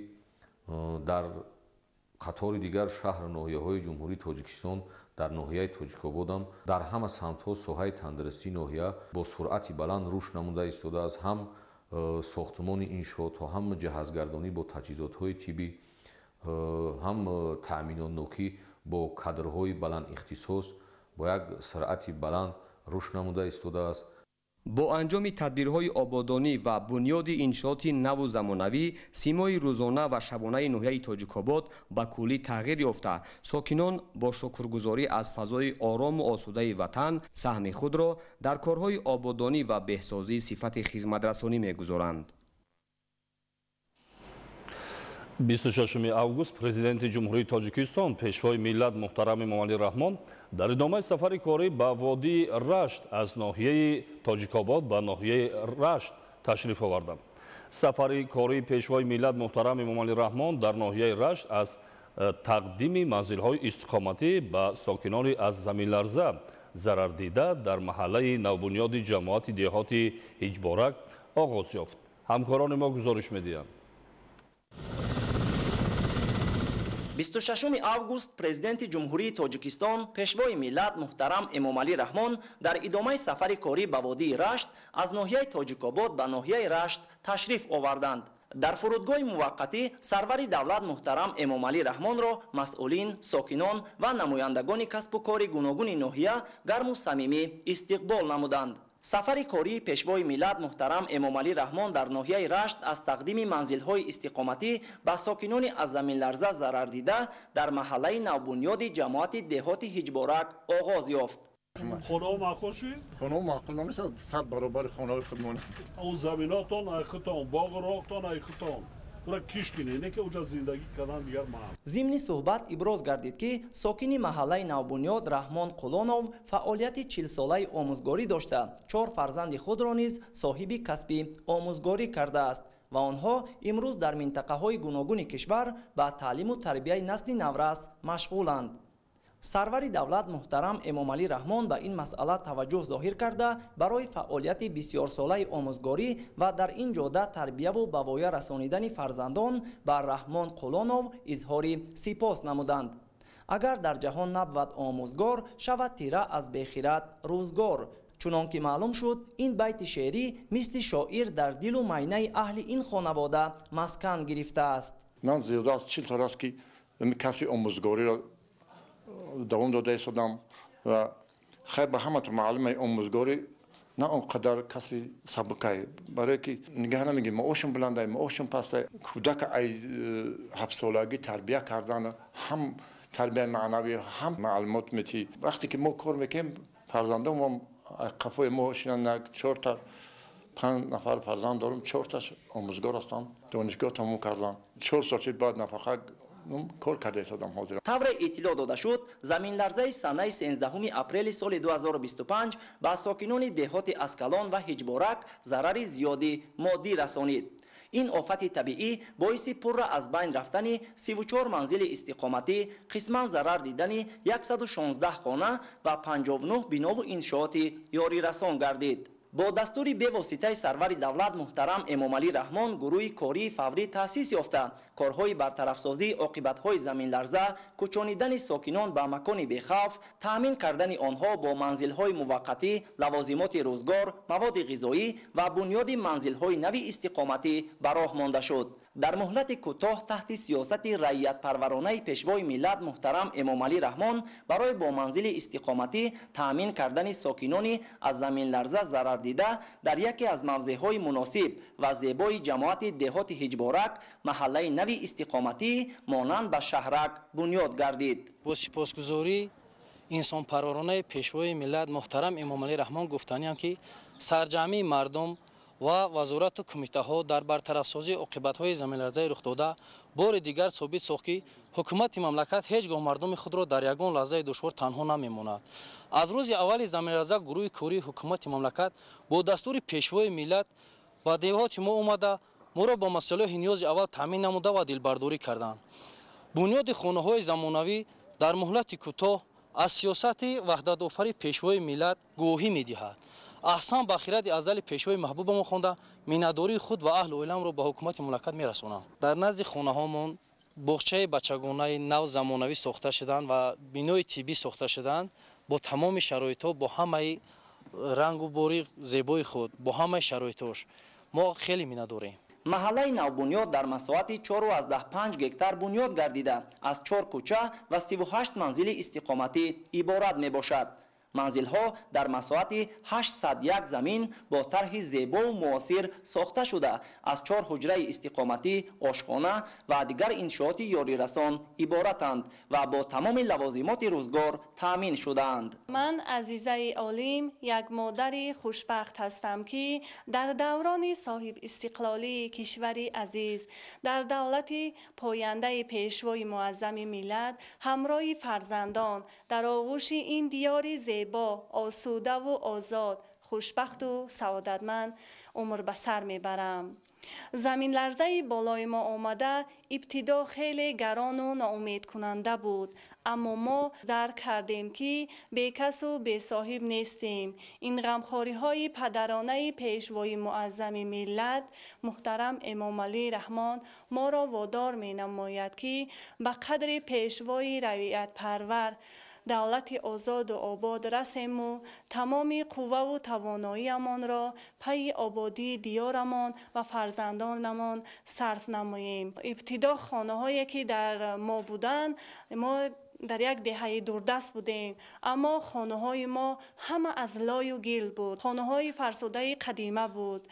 дар қатори дигар шаҳру ноҳияҳои ҷумҳурии тоҷикистон дар ноҳияи тоҷикободам дар ҳама самтҳо соҳаи тандурустии ноҳия бо суръати баланд рушд намуда истодааст. ҳам сохтмони иншоотҳо, ҳам муҷаҳҳазгардонӣ бо таҷҳизотҳои тиббӣ, ҳам таъминотнокӣ бо кадрҳои баландихтисос бо як суръати баланд рушд намуда истодааст. бо анҷоми тадбирҳои ободонӣ ва бунёди иншооти наву замонавӣ симои рӯзона ва шабонаи ноҳияи тоҷикобод ба куллӣ тағйир ёфта, сокинон бо шукргузорӣ аз фазои орому осудаи ватан саҳми худро дар корҳои ободонӣ ва беҳсозии сифати хизматрасонӣ мегузоранд. 26 август президенти ҷумҳурии тоҷикистон пешвои миллат муҳтарам эмомалӣ раҳмон дар идомаи сафари корӣ ба водии рашт аз ноҳияи тоҷикобод ба ноҳияи рашт ташриф оварданд. сафари кории пешвои миллат муҳтарам эмомалӣ раҳмон дар ноҳияи рашт аз тақдими манзилҳои истиқоматӣ ба сокинони аз заминларза зарардида дар маҳаллаи навбунёди ҷамоати деҳоти ҳиҷборак оғоз ёфт. ҳамкорони мо гузориш медиҳанд. 26 август президенти ҷумҳурии тоҷикистон пешвои миллат муҳтарам эмомалӣ раҳмон дар идомаи сафари корӣ ба водии рашт аз ноҳияи тоҷикобод ба ноҳияи рашт ташриф оварданд. дар фурудгоҳи муваққатӣ сарвари давлат муҳтарам эмомалӣ раҳмонро масъулин, сокинон ва намояндагони касбу кори гуногуни ноҳия гарму самимӣ истиқбол намуданд. сафари кории пешвои миллат муҳтарам эмомалӣ раҳмон дар ноҳияи рашт аз тақдими манзилҳои истиқоматӣ ба сокинони аз заминларза зарардида дар маҳаллаи навбунёди ҷамоати деҳоти ҳиҷборак оғоз ёфт. хонаҳо маъқул шуд? хонаҳо маъқул намешад, 100 баробари хонаҳои худмон. ӯ заминотон айхитон, боғу роҳтон айхитон. зимни суҳбат иброз гардид ки сокини маҳаллаи навбунёд раҳмон қулонов фаъолияти 40-солаи омӯзгорӣ дошта 4 фарзанди худро низ соҳиби касби омӯзгорӣ кардааст ва онҳо имрӯз дар минтақаҳои гуногуни кишвар ба таълиму тарбияи насли наврас машғуланд. сарвари давлат муҳтарам эмомалӣ раҳмон ба ин масъала таваҷҷӯҳ зоҳир карда барои фаъолияти бисёрсолаи омӯзгорӣ ва дар ин ҷода тарбияву ба воя расонидани фарзандон ба раҳмон қулонов изҳори сипос намуданд. агар дар ҷаҳон набуд омӯзгор, шавад тира аз бехират рӯзгор. чунон ки маълум шуд, ин байти шеърӣ мисли шоир дар дилу майнаи аҳли ин хонавода маскан гирифтааст. ман зиёда аз 40 сол аст ки касби омӯзгориро давом дода истодам ва хай ба ҳаматон маълуме омӯзгорӣ на он қадар касби сабукай, барое ки нигаҳ намегӣ маошам буландай, маошам пастай. кӯдака ай 7-солагӣ тарбия кардан, ҳам тарбияи маънавӣ, ҳам маълумот метӣ. вақте ки мо кор мекунем, фарзандонмо қафои мо шинанд, 4-5 нафар фарзанд дорем, 4таш омӯзгор ҳастанд, донишгоҳ тамом кардан. 4 сол шуд баъд нафақа کار کرده ایستادم حاضر. طور اطلاع داده شد زمینلرزه سنه 13 اپریل سال 2025 به ساکنان دهات اسکلان و هجبارک ضرر زیادی مادی رسانید. این آفت طبیعی باعث پر از بین رفتن 34 منزل استقامتی، قسما ضرر دیدن 116 خانه و 59 بنا و انشاءات یاری رسان گردید. با دستور بواسطه سرور دولت محترم امامعلی رحمان گروه کاری فوری تأسیس یافته کارهای برطرفسازی عاقبت‌های زمین لرزه، کوچانیدن ساکنان به مکان بی‌خوف، تأمین کردن آنها با منزل‌های موقتی، لوازمات روزگار، مواد غذایی و بنیاد منزل‌های نوی استقامتی به راه مانده شد. در مهلت کوتاه تحت سیاست رعیت پرورانه پیشوای ملت محترم امامعلی رحمان برای با منزل استقامتی تأمین کردن ساکنان از زمین لرزه ضرر دیده در یکی از موضع‌های مناسب و زیبای جماعت دهات هجبارک محله نوی استقامتی مانند به شهرک بنیاد گردید. با سپاسگزاری انسان پرورانه پیشوای ملت محترم امامعلی رحمان گفتنیم که سرجمی مردم و وزارت و کمیته ها در برطرفسازی عاقبت‌های زمین‌لرزه رخ داده بار دیگر ثابت ساخت که حکومت مملکت هیچگاه مردم خود را در یگان لحظه دشوار تنها نمی‌ماند. از روز اول زمین‌لرزه گروه کاری حکومت مملکت با دستور پیشوای ملت و دیوات ما اومده ما را با مسائل نیاز اول تامین نموده و دلبرداری کردند. بنیاد خانه‌های زمانوی در مهلت کوتاه از سیاست وحدت آفرین پیشوای ملت گواهی می‌دهد. احسان به خیرت ازل پیشوای محبوب ما خونده میناداری خود و اهل و عالم را به حکومت مملکت میرسونم. در نزد خانه هامون باغچه بچگانه نو زمانوی ساخته شدند و بینای طبی ساخته شدند با تمام شرایطها با همه رنگ و بوری زیبای خود با همه شرایطش ما خیلی میناداریم. محله نوبنیاد در مساحت 4.5 گکتار بنیاد گردیده از 4 کوچه و 38 منزل استقامتی عبارت می باشد. منزل ها در مساحت 801 زمین با طرح زیبا و معاصر ساخته شده از 4 حجره استقامتی، آشخانه و دیگر انشاءات یاری رسان عبارتند و با تمام لوازمات روزگار تامین شدند. من عزیزه عالم یک مادر خوشبخت هستم که در دوران صاحب استقلالی کشوری عزیز در دولت پاینده پیشوای معظم ملت همراه فرزندان در آغوش این دیار زیبا آسوده و آزاد خوشبخت و سعادتمند عمر به سر میبرم. زمین لرزه بالای ما آمده ابتدا خیلی گران و ناامید کننده بود، اما ما درک کردیم که بی کس و بی صاحب نیستیم. این غمخواری های پدرانه پیشوای معظم ملت محترم امامعلی رحمان ما را وادار می نماید که به قدر پیشوای رعیت پرور دولت آزاد و آباد رسیم و تمام قوه و تواناییمان را پی آبادی دیارمان و فرزندانمان صرف نماییم. ابتدا خانه هایی که در ما بودند، ما در یک دهه دوردست بودیم، اما خانه های ما همه از لای و گل بود. خانه های فرسوده قدیمه بود.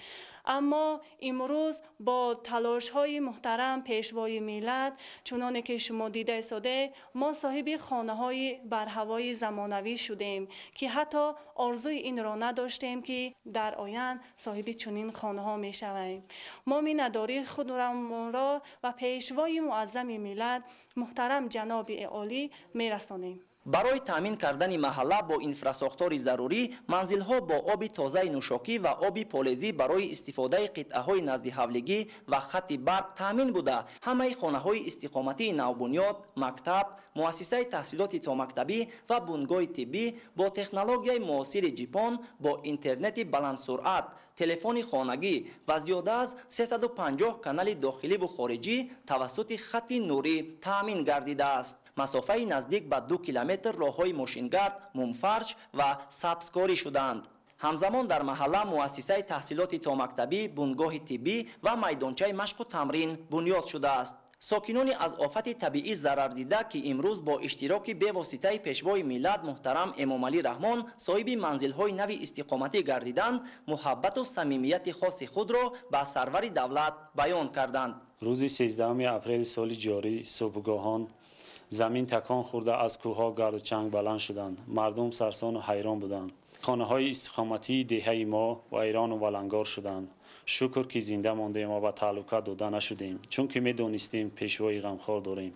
اما امروز با تلاش های محترم پیشوای ملت چنانه که شما دیده ایستاده ما صاحب خانه های برهوای زمانوی شدیم که حتی آرزوی این را نداشتیم که در آینده صاحب چنین خانه ها می شویم. ما مینداری خود را و پیشوای معظم ملت محترم جناب عالی می رسانیم. برای تامین کردن محله با اینفراساختور ضروری، منزل‌ها با آب تازه نوشاکی و آب پالیزی برای استفاده قطعه‌های نزد حولگی و خط برق تامین بوده. همه خانه‌های استقامتی نوبنیاد، مکتب، مؤسسه تحصیلات تا مکتبی و بنگاه طبی با تکنولوژی معاصر ژاپن با اینترنت بلند سرعت، تلفن خانگی و زیاده از 350 کانال داخلی و خارجی توسط خط نوری تامین گردیده است. مسافه نزدیک به 2 کیلومتر راههای ماشینگرد، مومفرش و سبزکاری شدند. همزمان در محله مؤسسه تحصیلات تا مکتبی، بنگاه طبی و میدانچه مشق و تمرین بنیاد شده است. ساکنان از آفت طبیعی ضرر دیده که امروز با اشتراک به واسطه پیشوای ملت محترم امامعلی رحمان صاحب منزل‌های نوی استقامتی گردیدند، محبت و صمیمیت خاص خود را به سرور دولت بیان کردند. روز 13 اپریل سال جاری صبحگاهان زمین تکان خورده از کوه‌ها گرد و چنگ بلند شدند. مردم سرسان و حیران بودند. خانه‌های استقامتی دهه ما و ایران و ولنگار شدند. شکر که زنده ماندیم و به تعلقات داده نشدیم، چون که میدونستیم پیشوای غمخوار داریم.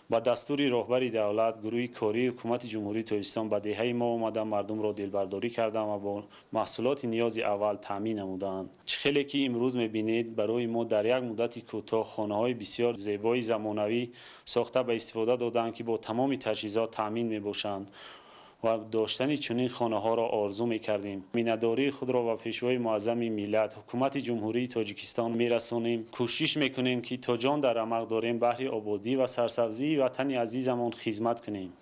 با دستور رهبر دولت گروه کاری حکومت جمهوری تاجیکستان به دهه ما آمده مردم را دلبرداری کردند و با محصولات نیاز اول تامین نمودند. خیلی که امروز میبینید برای ما در یک مدت کوتاه خانه‌های بسیار زیبای زمانوی ساخته به استفاده دادند که با تمام تجهیزات تامین میباشند و داشتن چنین خانه ها را آرزو می کردیم. مینداری خود را به پیشوای معظم ملت حکومت جمهوری تاجیکستان می رسانیم. کوشش می کنیم که تا جان در رمق داریم بهر آبادی و سرسبزی وطن عزیزمان خدمت کنیم.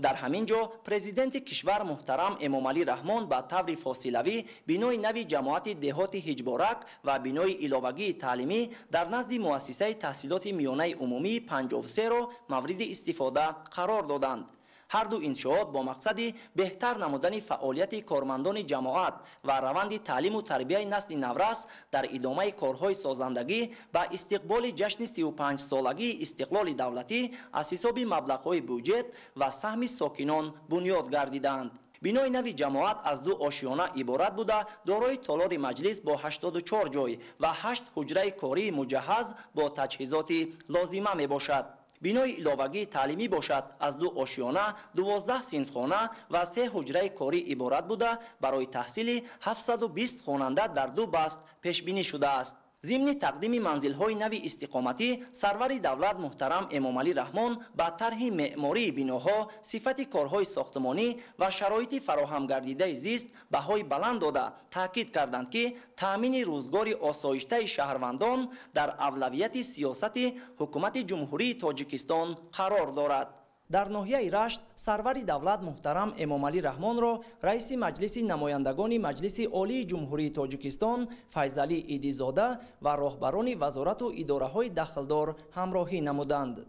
در همین جا پرزیدنت کشور محترم امامعلی رحمان به طور فاصلوی بینای نوی جماعت دهات هجبارک و بینای علاوگی تعلیمی در نزد مؤسسه تحصیلات میانه عمومی 53 را مورد استفاده قرار دادند. هر دو انشاءات با مقصد بهتر نمودن فعالیت کارمندان جماعت و روند تعلیم و تربیت نسل نورس در ادامه کارهای سازندگی و استقبال جشن 35 سالگی استقلال دولتی از حساب مبلغ‌های بودجه و سهم ساکنان بنیاد گردیدند. بینای نوی جماعت از 2 آشیانه عبارت بوده دارای تالار مجلس با 84 جای و 8 حجره کاری مجهز با تجهیزات لازمه می باشد. بینای علاوگی تعلیمی باشد از 2 آشیانه، 12 صنفخانه و 3 حجره کاری عبارت بوده برای تحصیل 720 خواننده در 2 بست پیش بینی شده است. ضمن تقدیم منزل‌های نوی استقامتی سرور دولت محترم امامعلی رحمان با طرح معماری بناها، صفت کارهای ساختمانی و شرایط فراهم گردیده زیست بهای بلند داده تاکید کردند که تامین روزگار آسایشته شهروندان در اولویت سیاست حکومت جمهوری تاجیکستان قرار دارد. در ناحیه رشت سرور دولت محترم امامعلی رحمان را رئیس مجلس نمایندگان مجلس عالی جمهوری تاجیکستان فیضعلی ایدیزاده و راهبران وزارت و اداره‌های دخلدار همراهی نمودند.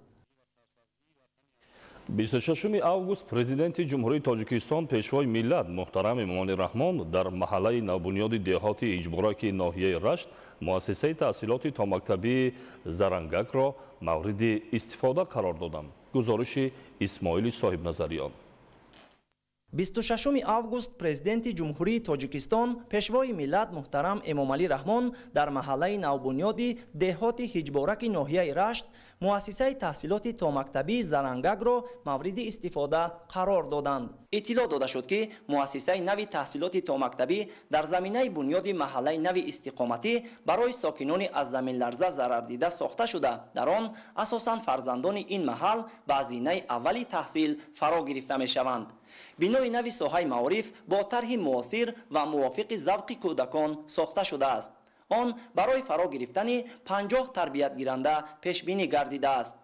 26 август президенти ҷумҳурии тоҷикистон пешвои миллат муҳтарам эмомалӣ раҳмон дар маҳаллаи навбунёди деҳоти иҷбораки ноҳияи рашт муассисаи таҳсилоти томактабии зарангакро мавриди истифода қарор доданд. гузориши исмоили соҳибназариён. 26 август президенти ҷумҳурии тоҷикистон пешвои миллат муҳтарам эмомалӣ раҳмон дар маҳаллаи навбунёди деҳоти ҳиҷбораки ноҳияи рашт муассисаи таҳсилоти томактабии зарангакро мавриди истифода қарор доданд. иттилоъ дода шуд ки муассисаи нави таҳсилоти томактабӣ дар заминаи бунёди маҳаллаи нави истиқоматӣ барои сокинони аз заминларза зарардида сохта шуда дар он асосан фарзандони ин маҳал ба зинаи аввали таҳсил фаро гирифта мешаванд. бинои нави соҳаи маориф бо тарҳи муосир ва мувофиқи завқи кӯдакон сохта шудааст. он барои фаро гирифтани 50 тарбиятгиранда пешбинӣ гардидааст.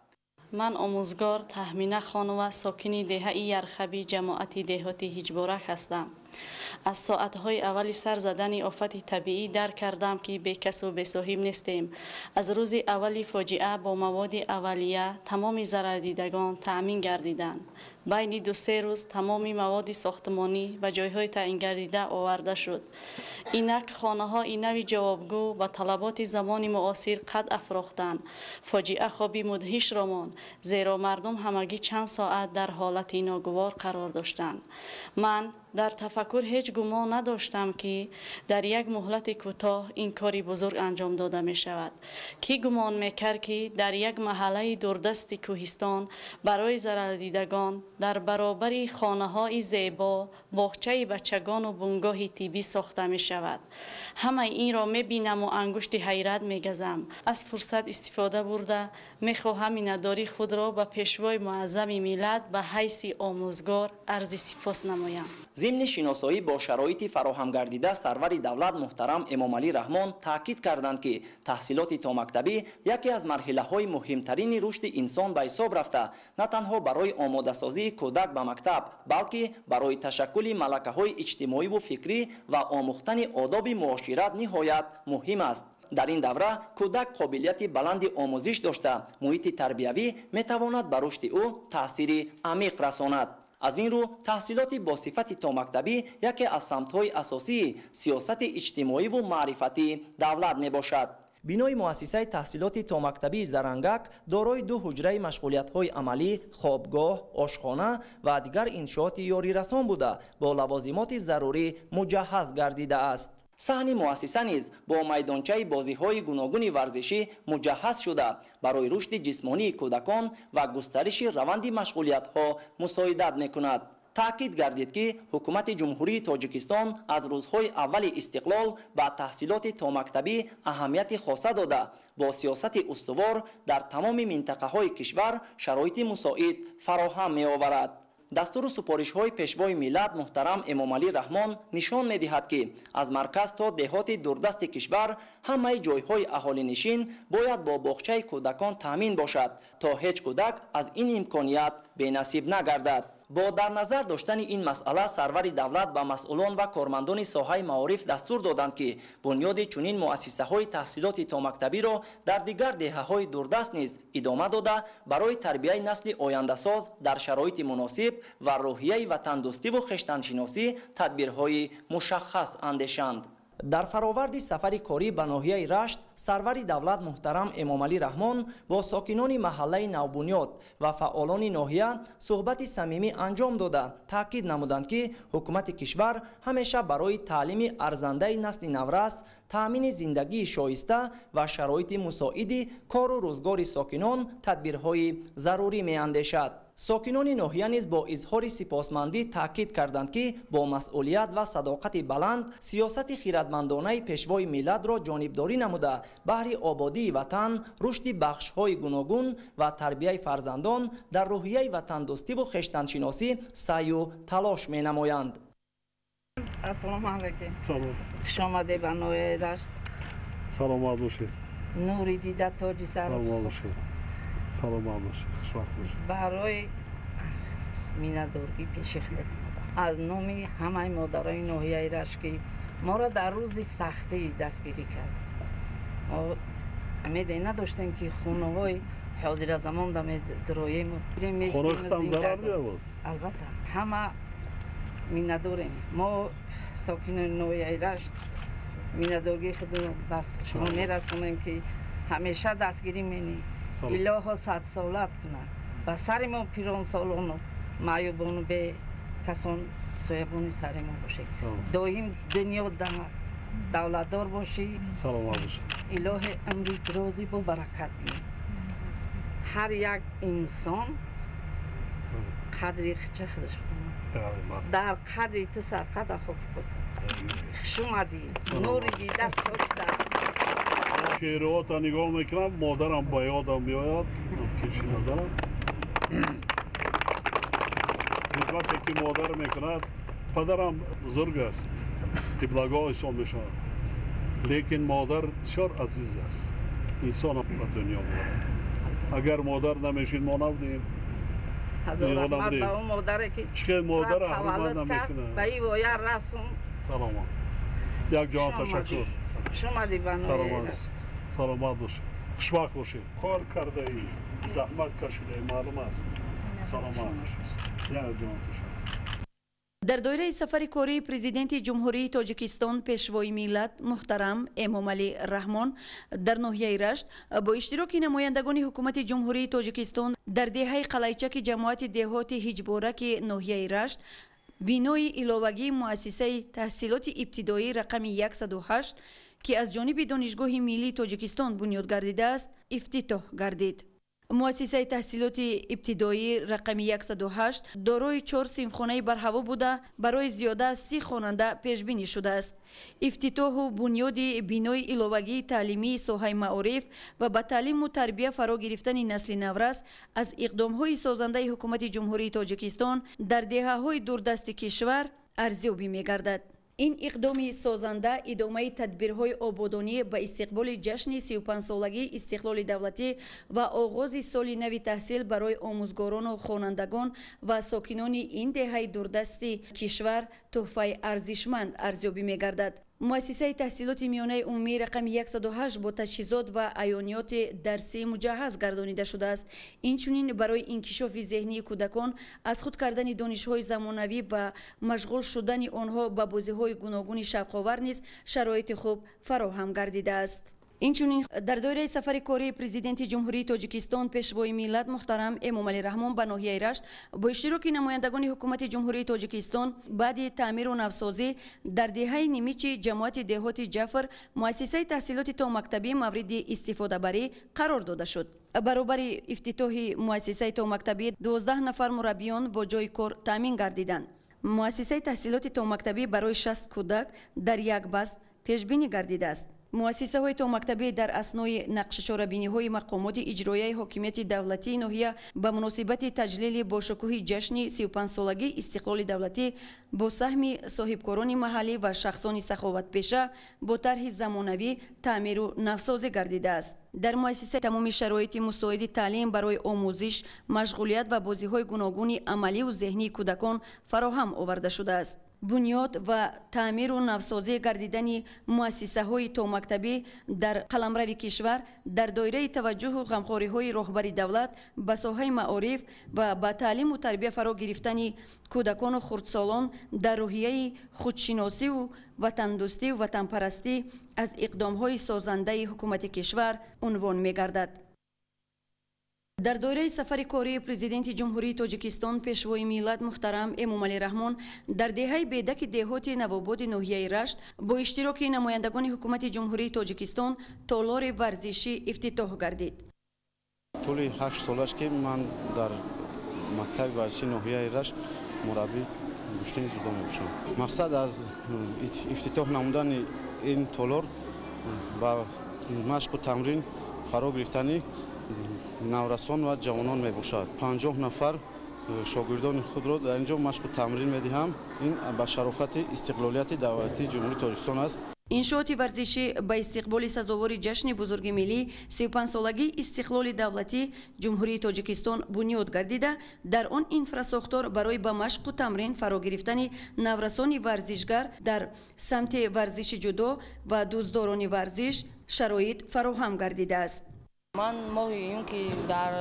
ман омӯзгор таҳмина хонова сокини деҳаи ярхаби ҷамоати деҳоти ҳиҷборак ҳастам. аз соатҳои аввали сар задани офати табиӣ дарк кардам ки бекасу бесоҳиб нестем. аз рӯзи аввали фоҷиа бо маводи аввалия тамоми зарардидагон таъмин гардиданд. байни 2-3 рӯз тамоми маводи сохтмонӣ ба ҷойҳои таъингардида оварда шуд. инак хонаҳои нави ҷавобгӯ ба талаботи замони муосир қад афрохтанд. фоҷиа хоби мудҳишро монд, зеро мардум ҳамагӣ чанд соат дар ҳолати ногувор қарор доштанд. ман дар тафаккур ҳеҷ гумон надоштам ки дар як муҳлати кӯтоҳ ин кори бузург анҷом дода мешавад. кӣ гумон мекард ки дар як маҳаллаи дурдасти кӯҳистон барои зарардидагон дар баробари хонаҳои зебо боғчаи бачагону бунгоҳи тиббӣ сохта мешавад. ҳамаи инро мебинаму ангушти ҳайрат мегазам. аз фурсат истифода бурда мехоҳам миннатдории худро ба пешвои муаззами миллат ба ҳайси омӯзгор арзи сипос намоям. ضمن شناسایی با شرایط فراهم گردیده سرور دولت محترم امامعلی رحمان تاکید کردند که تحصیلات تامکتبی یکی از مرحله‌های مهمترین رشد انسان به حساب رفته، نه تنها برای آماده سازی کودک به مکتب بلکه برای تشکل ملکه‌های اجتماعی و فکری و آموختن آداب معاشرت نهایت مهم است. در این دوره کودک قابلیت بلند آموزش داشته، محیط تربیوی میتواند بر رشد او تأثیر عمیق رساند. از این رو تحصیلات با صفت تامکتبی یکی از سمت‌های اساسی سیاست اجتماعی و معرفتی دولت می باشد. بینای مؤسسه تحصیلات تامکتبی زرنگک دارای 2 حجره مشغولیت‌های عملی، خوابگاه، آشخانه و دیگر انشاءات یاری رسان بوده با لوازمات ضروری مجهز گردیده است. صحن مؤسسه نیز با میدانچه بازی‌های گوناگون ورزشی مجهز شده برای رشد جسمانی کودکان و گسترش روند مشغولیت‌ها مساعدت می‌کند. تأکید گردید که حکومت جمهوری تاجیکستان از روزهای اول استقلال به تحصیلات تا مکتبی اهمیت خاصه داده با سیاست استوار در تمام منطقه‌های کشور شرایط مساعد فراهم می‌آورد. دستور سپارش‌های پیشوای ملت محترم امامعلی رحمان نشان می‌دهد که از مرکز تا دهات دوردست کشور همه جای‌های اهالی نشین باید با باغچه کودکان تامین باشد تا هیچ کودک از این امکانیت بی‌نصیب نگردد. با در نظر داشتن این مسئله سرور دولت به مسئولان و کارمندان ساحه معارف دستور دادند که بنیاد چنین مؤسسه‌های تحصیلات تا مکتبی را در دیگر دهه‌های دوردست نیز ادامه داده برای تربیت نسل آینده‌ساز در شرایط مناسب و روحیه وطن‌دوستی و خویشتن‌شناسی تدبیرهای مشخص اندیشند. در فراورد سفر کاری به ناحیه رشت، سرور دولت محترم امامعلی رحمان با ساکنان محله نوبنیاد و فعالان ناحیه صحبت صمیمی انجام داده تاکید نمودند که حکومت کشور همیشه برای تعلیم ارزنده نسل نورس، تامین زندگی شایسته و شرایط مساعد کار و روزگار ساکنان تدبیرهای ضروری می‌اندیشد. ساکنان ناحیه نیز با اظهار سپاسمندی تاکید کردند که با مسئولیت و صداقت بلند سیاست خیرتمندانه پیشوای ملت را جانبداری نموده بهر آبادی وطن، رشد بخش‌های گوناگون و تربیت فرزندان در روحیه وطن‌دوستی و خویشتن‌شناسی سعی و تلاش می‌نمایند. السلام علیکم. سلام. خوش آمده به نوع رشت. سلامت باشید. نوری دیده تاج سر. سلامت باشید. سلامت باشید. خوشبخت باشید. برای میندارگی پیش خدمت از نامی همه مادرای ناحیه رشت که ما را در روز سختی دستگیری کرد. ما امید نداشتیم که خونه‌های حاضر زمان در درایه ما خونه خستم ضرر بیاوز. البته همه مینداریم. ما ساکنان ناحیه رشت میندارگی خودمون بس شما میرسونیم که همیشه دستگیری مینی الها 100 سالت کنه و سر ما پیران سالان و معیوبان به کسان سویبون سر ما باشه دایم دنیا دولتدار باشی سلامت باشی اله امری درازی با برکت بینی هر یک انسان قدری چه خودش بکنه در قدری تو صدقه در خاک پاک خوش اومدی نوری دیده شعرات را نگاه میکنم مادرم با یادم میآید پیش نظرم خدمتی که مادر میکند پدرم بزرگ است قبلگاه حساب میشود لیکن مادر بسیار عزیز است انسان هم به دنیا بود اگر مادر نمیشید ما نبودیم هزار رحمت به اون مادره که مادر تولد کرد به این باید رسون سلام یک جان تشکر شما دی بانوی سلامت باشید خوشبخت باشید کار کرده ای زحمت کشیده ای معلوم است سلامت باشید یک جان تشکر در دوره سفر کاری پرزیدنت جمهوری تاجیکستان پیشوای ملت محترم امامعلی رحمان در ناحیه رشت با اشتراک نمایندگان حکومت جمهوری تاجیکستان در دهه قلایچک جماعت دهات هیچبارک ناحیه رشت بینای ایلاوگی مؤسسه تحصیلات ابتدایی رقم 108 که از جانب دانشگاه ملی تاجیکستان بنیاد گردیده است افتتاح گردید. مؤسسه تحصیلات ابتدایی رقم 108 دارای 4 صنفخانه برهوا بوده برای زیاده از 30 خواننده پیش بینی شده است. افتتاح و بنیاد بینای ایلاوگی تعلیمی ساحه معارف و به تعلیم و تربیت فرا گرفتن نسل نورس از اقدام‌های سازنده حکومت جمهوری تاجیکستان در دهه‌های دوردست کشور ارزیابی می‌گردد. این اقدام سازنده ادامه تدبیرهای آبادانی به استقبال جشن 35 سالگی استقلال دولتی و آغاز سال نو تحصیل برای آموزگاران و خوانندگان و ساکنان این دهه دوردست کشور تحفه ارزشمند ارزیابی می‌گردد. مؤسسه تحصیلات میانه عمومی رقم 108 با تجهیزات و عیانیات درسی مجهز گردانیده شده است. اینچنین برای انکشاف ذهنی کودکان از خود کردن دانش‌های زمانوی و مشغول شدن آنها به بازی‌های گوناگون شوق‌آور نیز شرایط خوب فراهم گردیده است. инчунин дар доираи сафари кории президенти ҷумҳурии тоҷикистон пешвои миллат муҳтарам эмомалӣ раҳмон ба ноҳияи рашт бо иштироки намояндагони ҳукумати ҷумҳурии тоҷикистон баъди таъмиру навсозӣ дар деҳаи нимичи ҷамоати деҳоти ҷафр муассисаи таҳсилоти томактабӣ мавриди истифодабарӣ қарор дода шуд. баробари ифтитоҳи муассисаи томактабӣ 12 нафар мураббиён бо ҷои кор таъмин гардиданд. муассисаи таҳсилоти томактабӣ барои 60 кӯдак дар як баст пешбинӣ гардидааст. муассисаҳои томактабӣ дар аснои нақшишорабиниҳои мақомоти иҷроияи ҳокимияти давлатии ноҳия ба муносибати таҷлили бошукӯҳи ҷашни 35-солагии истиқлоли давлатӣ бо саҳми соҳибкорони маҳаллӣ ва шахсони саховатпеша бо тарҳи замонавӣ таъмиру навсозӣ гардидааст. дар муассиса тамоми шароити мусоиди таълим барои омӯзиш, машғулият ва бозиҳои гуногуни амалию зеҳнии кӯдакон фароҳам оварда шудааст. бунёд ва таъмиру навсозӣ гардидани муассисаҳои томактабӣ дар қаламрави кишвар дар доираи таваҷҷӯҳу ғамхориҳои роҳбари давлат ба соҳаи маориф ва ба таълиму тарбия фаро гирифтани кӯдакону хурдсолон дар роҳияи худшиносиву ватандӯстиву ватанпарастӣ аз иқдомҳои созандаи ҳукумати кишвар унвон мегардад. дар доираи сафари кории президенти ҷумҳурии тоҷикистон пешвои миллат муҳтарам эмомалӣ раҳмон дар деҳаи бедаки деҳоти навободи ноҳияи рашт бо иштироки намояндагони ҳукумати ҷумҳурии тоҷикистон толори варзишӣ ифтитоҳ гардид. тӯли 8 солаш ки ман дар мактаби варзиши ноҳияи рашт мураббӣ гӯштани зудо мебошам. мақсад аз ифтитоҳ намудани ин толор ба машқу тамрин фаро гирифтани наврасон ва ҷавонон мебошад. 50 нафар шогирдони худро дар инҷо машқу тамрин медиҳам. ин ба шарофати истиқлолияти давлати ҷумҳурии тоҷикистон аст. иншооти варзишӣ ба истиқболи сазовори ҷашни бузурги миллӣ 35-солагии истиқлоли давлатӣ ҷумҳурии тоҷикистон бунёд гардида, дар он инфрасохтор барои ба машқу тамрин фаро гирифтани наврасони варзишгар дар самти варзиши ҷудо ва дӯстдорони варзиш шароит фароҳам гардидааст. ман моҳи июн ки дар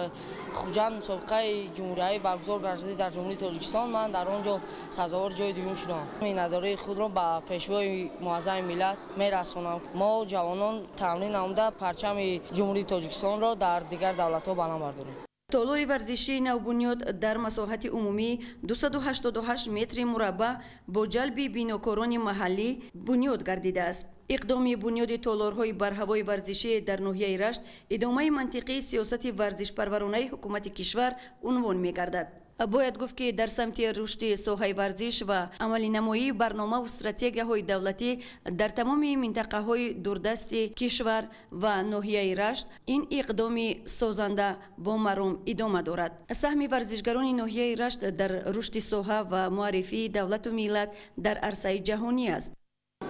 хуҷанд мусобиқаи ҷумҳуриявӣ баргузор гардид дар ҷумҳурии тоҷикистон, ман дар он ҷо сазовори ҷои дуюм шудам. миннатдории худро ба пешвои муаззами миллат мерасонам. мо ҷавонон тамрин намуда парчами ҷумҳурии тоҷикистонро дар дигар давлатҳо баланд бардорем. толори варзишии навбунёд дар масоҳати умумӣ 288 метри мураббаъ бо ҷалби бинокорони маҳаллӣ бунёд гардидааст. иқдоми бунёди толорҳои барҳавои варзишӣ дар ноҳияи рашт идомаи мантиқии сиёсати варзишпарваронаи ҳукумати кишвар унвон мегардад. бояд гуфт ки дар самти рушди соҳаи варзиш ва амалинамоии барномаву стратегияҳои давлатӣ дар тамоми минтақаҳои дурдасти кишвар ва ноҳияи рашт ин иқдоми созанда бо маром идома дорад. саҳми варзишгарони ноҳияи рашт дар рушди соҳа ва муаррифии давлату миллат дар арсаи ҷаҳонӣ аст.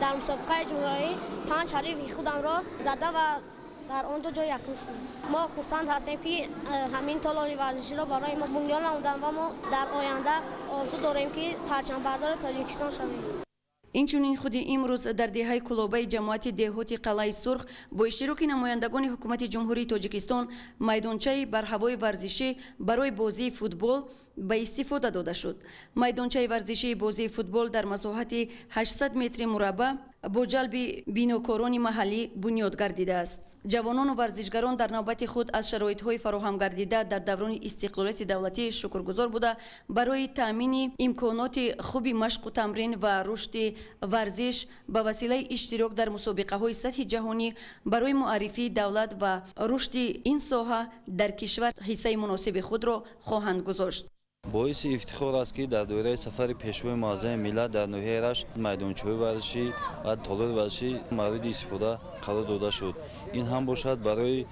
дар мусобиқаи ҷумҳуриявӣ 5 ҳарифи худамро зада ва дар он ду ҷо якум шудем. мо хурсанд ҳастем ки ҳамин толори варзиширо барои мо бунёд намуданд ва мо дар оянда орзу дорем ки парчамбардори тоҷикистон шавем. инчунин худи имрӯз дар деҳаи кулобаи ҷамоати деҳоти қалъаи сурх бо иштироки намояндагони ҳукумати ҷумҳурии тоҷикистон майдончаи барҳавои варзишӣ барои бозии футбол ба истифода дода шуд. майдончаи варзишии бозии футбол дар масоҳати 800 метри мураббаъ бо ҷалби бинокорони маҳаллӣ бунёд гардидааст. ҷавонону варзишгарон дар навбати худ аз шароитҳои фароҳам гардида дар даврони истиқлолияти давлатӣ шукргузор буда барои таъмини имконоти хуби машқу тамрин ва рушди варзиш ба василаи иштирок дар мусобиқаҳои сатҳи ҷаҳонӣ барои муаррифии давлат ва рушди ин соҳа дар кишвар ҳиссаи муносиби худро хоҳанд гузошт. боиси ифтихор аст ки дар доираи сафари пешвои муаззами миллат дар ноҳияи рашт майдончаҳои варзишӣ ва толори варзишӣ мавриди истифода қарор дода шуд. ин ҳам бошад барои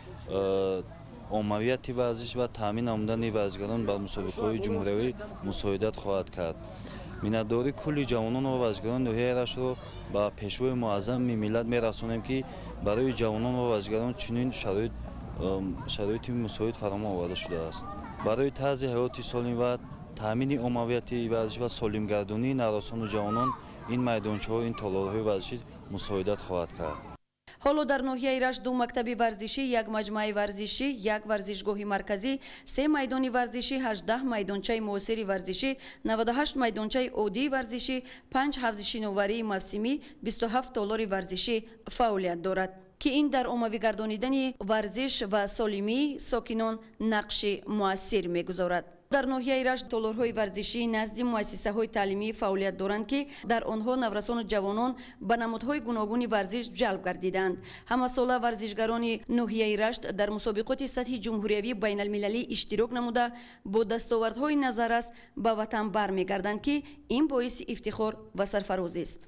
оммавияти варзиш ва таъмин намудани варзишгарон ба мусобиқаҳои ҷумҳуриявӣ мусоидат хоҳад кард. миннатдории кулли ҷавонон ва варзишгарони ноҳияи раштро ба пешвои муаззами миллат мерасонем ки барои ҷавонон ва варзишгарон чунин шароити мусоид фароҳам оварда шудааст. барои тарзи ҳаёти солим ва таъмини оммавияти варзиш ва солимгардонии наврасону ҷавонон ин майдончаҳо ин толорҳои варзишӣ мусоидат хоҳад кард. ҳоло дар ноҳияи рашт 2 мактаби варзишӣ, 1 маҷмӯаи варзишӣ, 1 варзишгоҳи марказӣ, 3 майдони варзишӣ, 18 майдончаи муосири варзишӣ, 98 майдончаи оддии варзишӣ, 5 ҳавзи шиноварии мавсимӣ, 27 толори варзишӣ фаъолият дорад. که این در عمومی گردانیدن ورزش و سالمی ساکنان نقش مؤثر می‌گذارد. در ناحیه رشت تالارهای ورزشی نزد مؤسسه‌های تعلیمی فعالیت دارند که در آنها نورسان و جوانان به نمودهای گوناگون ورزش جلب گردیدند. همه ساله ورزشگران ناحیه رشت در مسابقات سطح جمهوری بین المللی اشتراک نموده با دستاوردهای نظررس به وطن برمیگردند که این باعث افتخار و سرفرازی است.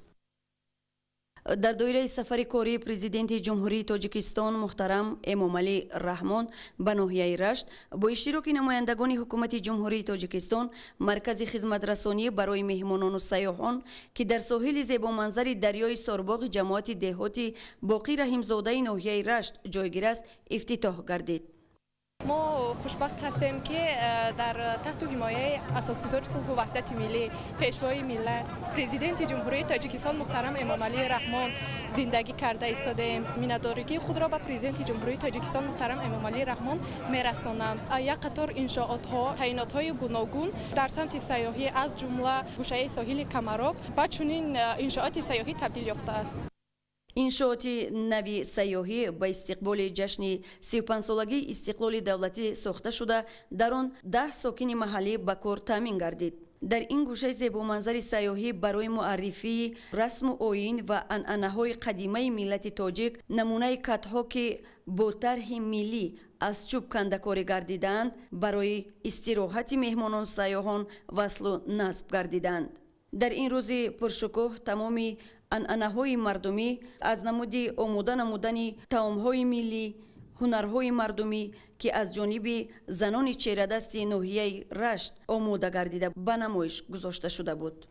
در دایره سفر کاری پرزیدنت جمهوری تاجیکستان محترم امامعلی رحمان به ناحیه رشت با اشتراک نمایندگان حکومت جمهوری تاجیکستان مرکز خدمت رسانی برای مهمانان و سیاحان که در ساحل زیبا منظر دریای سارباغ جماعت دهاتی باقی رحیمزاده ناحیه رشت جایگیر است افتتاح گردید. ما خوشبخت هستیم که در تحت حمایه اساسگزار صلح و وحدت ملی پیشوای ملت پرزیدنت جمهوری تاجیکستان محترم امامعلی رحمان زندگی کرده ایستادیم. میnnatdorigi خود را به پرزیدنت جمهوری تاجیکستان محترم امامعلی رحمان میرسانم. یک قطار انشاءات ها تعیینات های گوناگون در سمت سیاحی از جمله گوشه ساحل کمراب و چنین انشاءات سیاحی تبدیل یافته است. انشاءات نوی سیاحی به استقبال جشن 35 سالگی استقلال دولتی ساخته شده در آن 10 ساکن محلی به کار تامین گردید. در این گوشه زیبا منظر سیاحی برای معرفی رسم و آیین و عنعنه‌های قدیمی ملت تاجیک نمونه کت‌ها که با طرح ملی از چوب کنده‌کاری گردیدند برای استراحت مهمانان سیاحان وصل و نصب گردیدند. در این روز پرشکوه تمامی عنعنه‌های مردمی از نمود آماده نمودن طعام‌های ملی، هنرهای مردمی که از جانب زنان چهره‌دست ناحیه رشت آماده گردیده به نمایش گذاشته شده بود.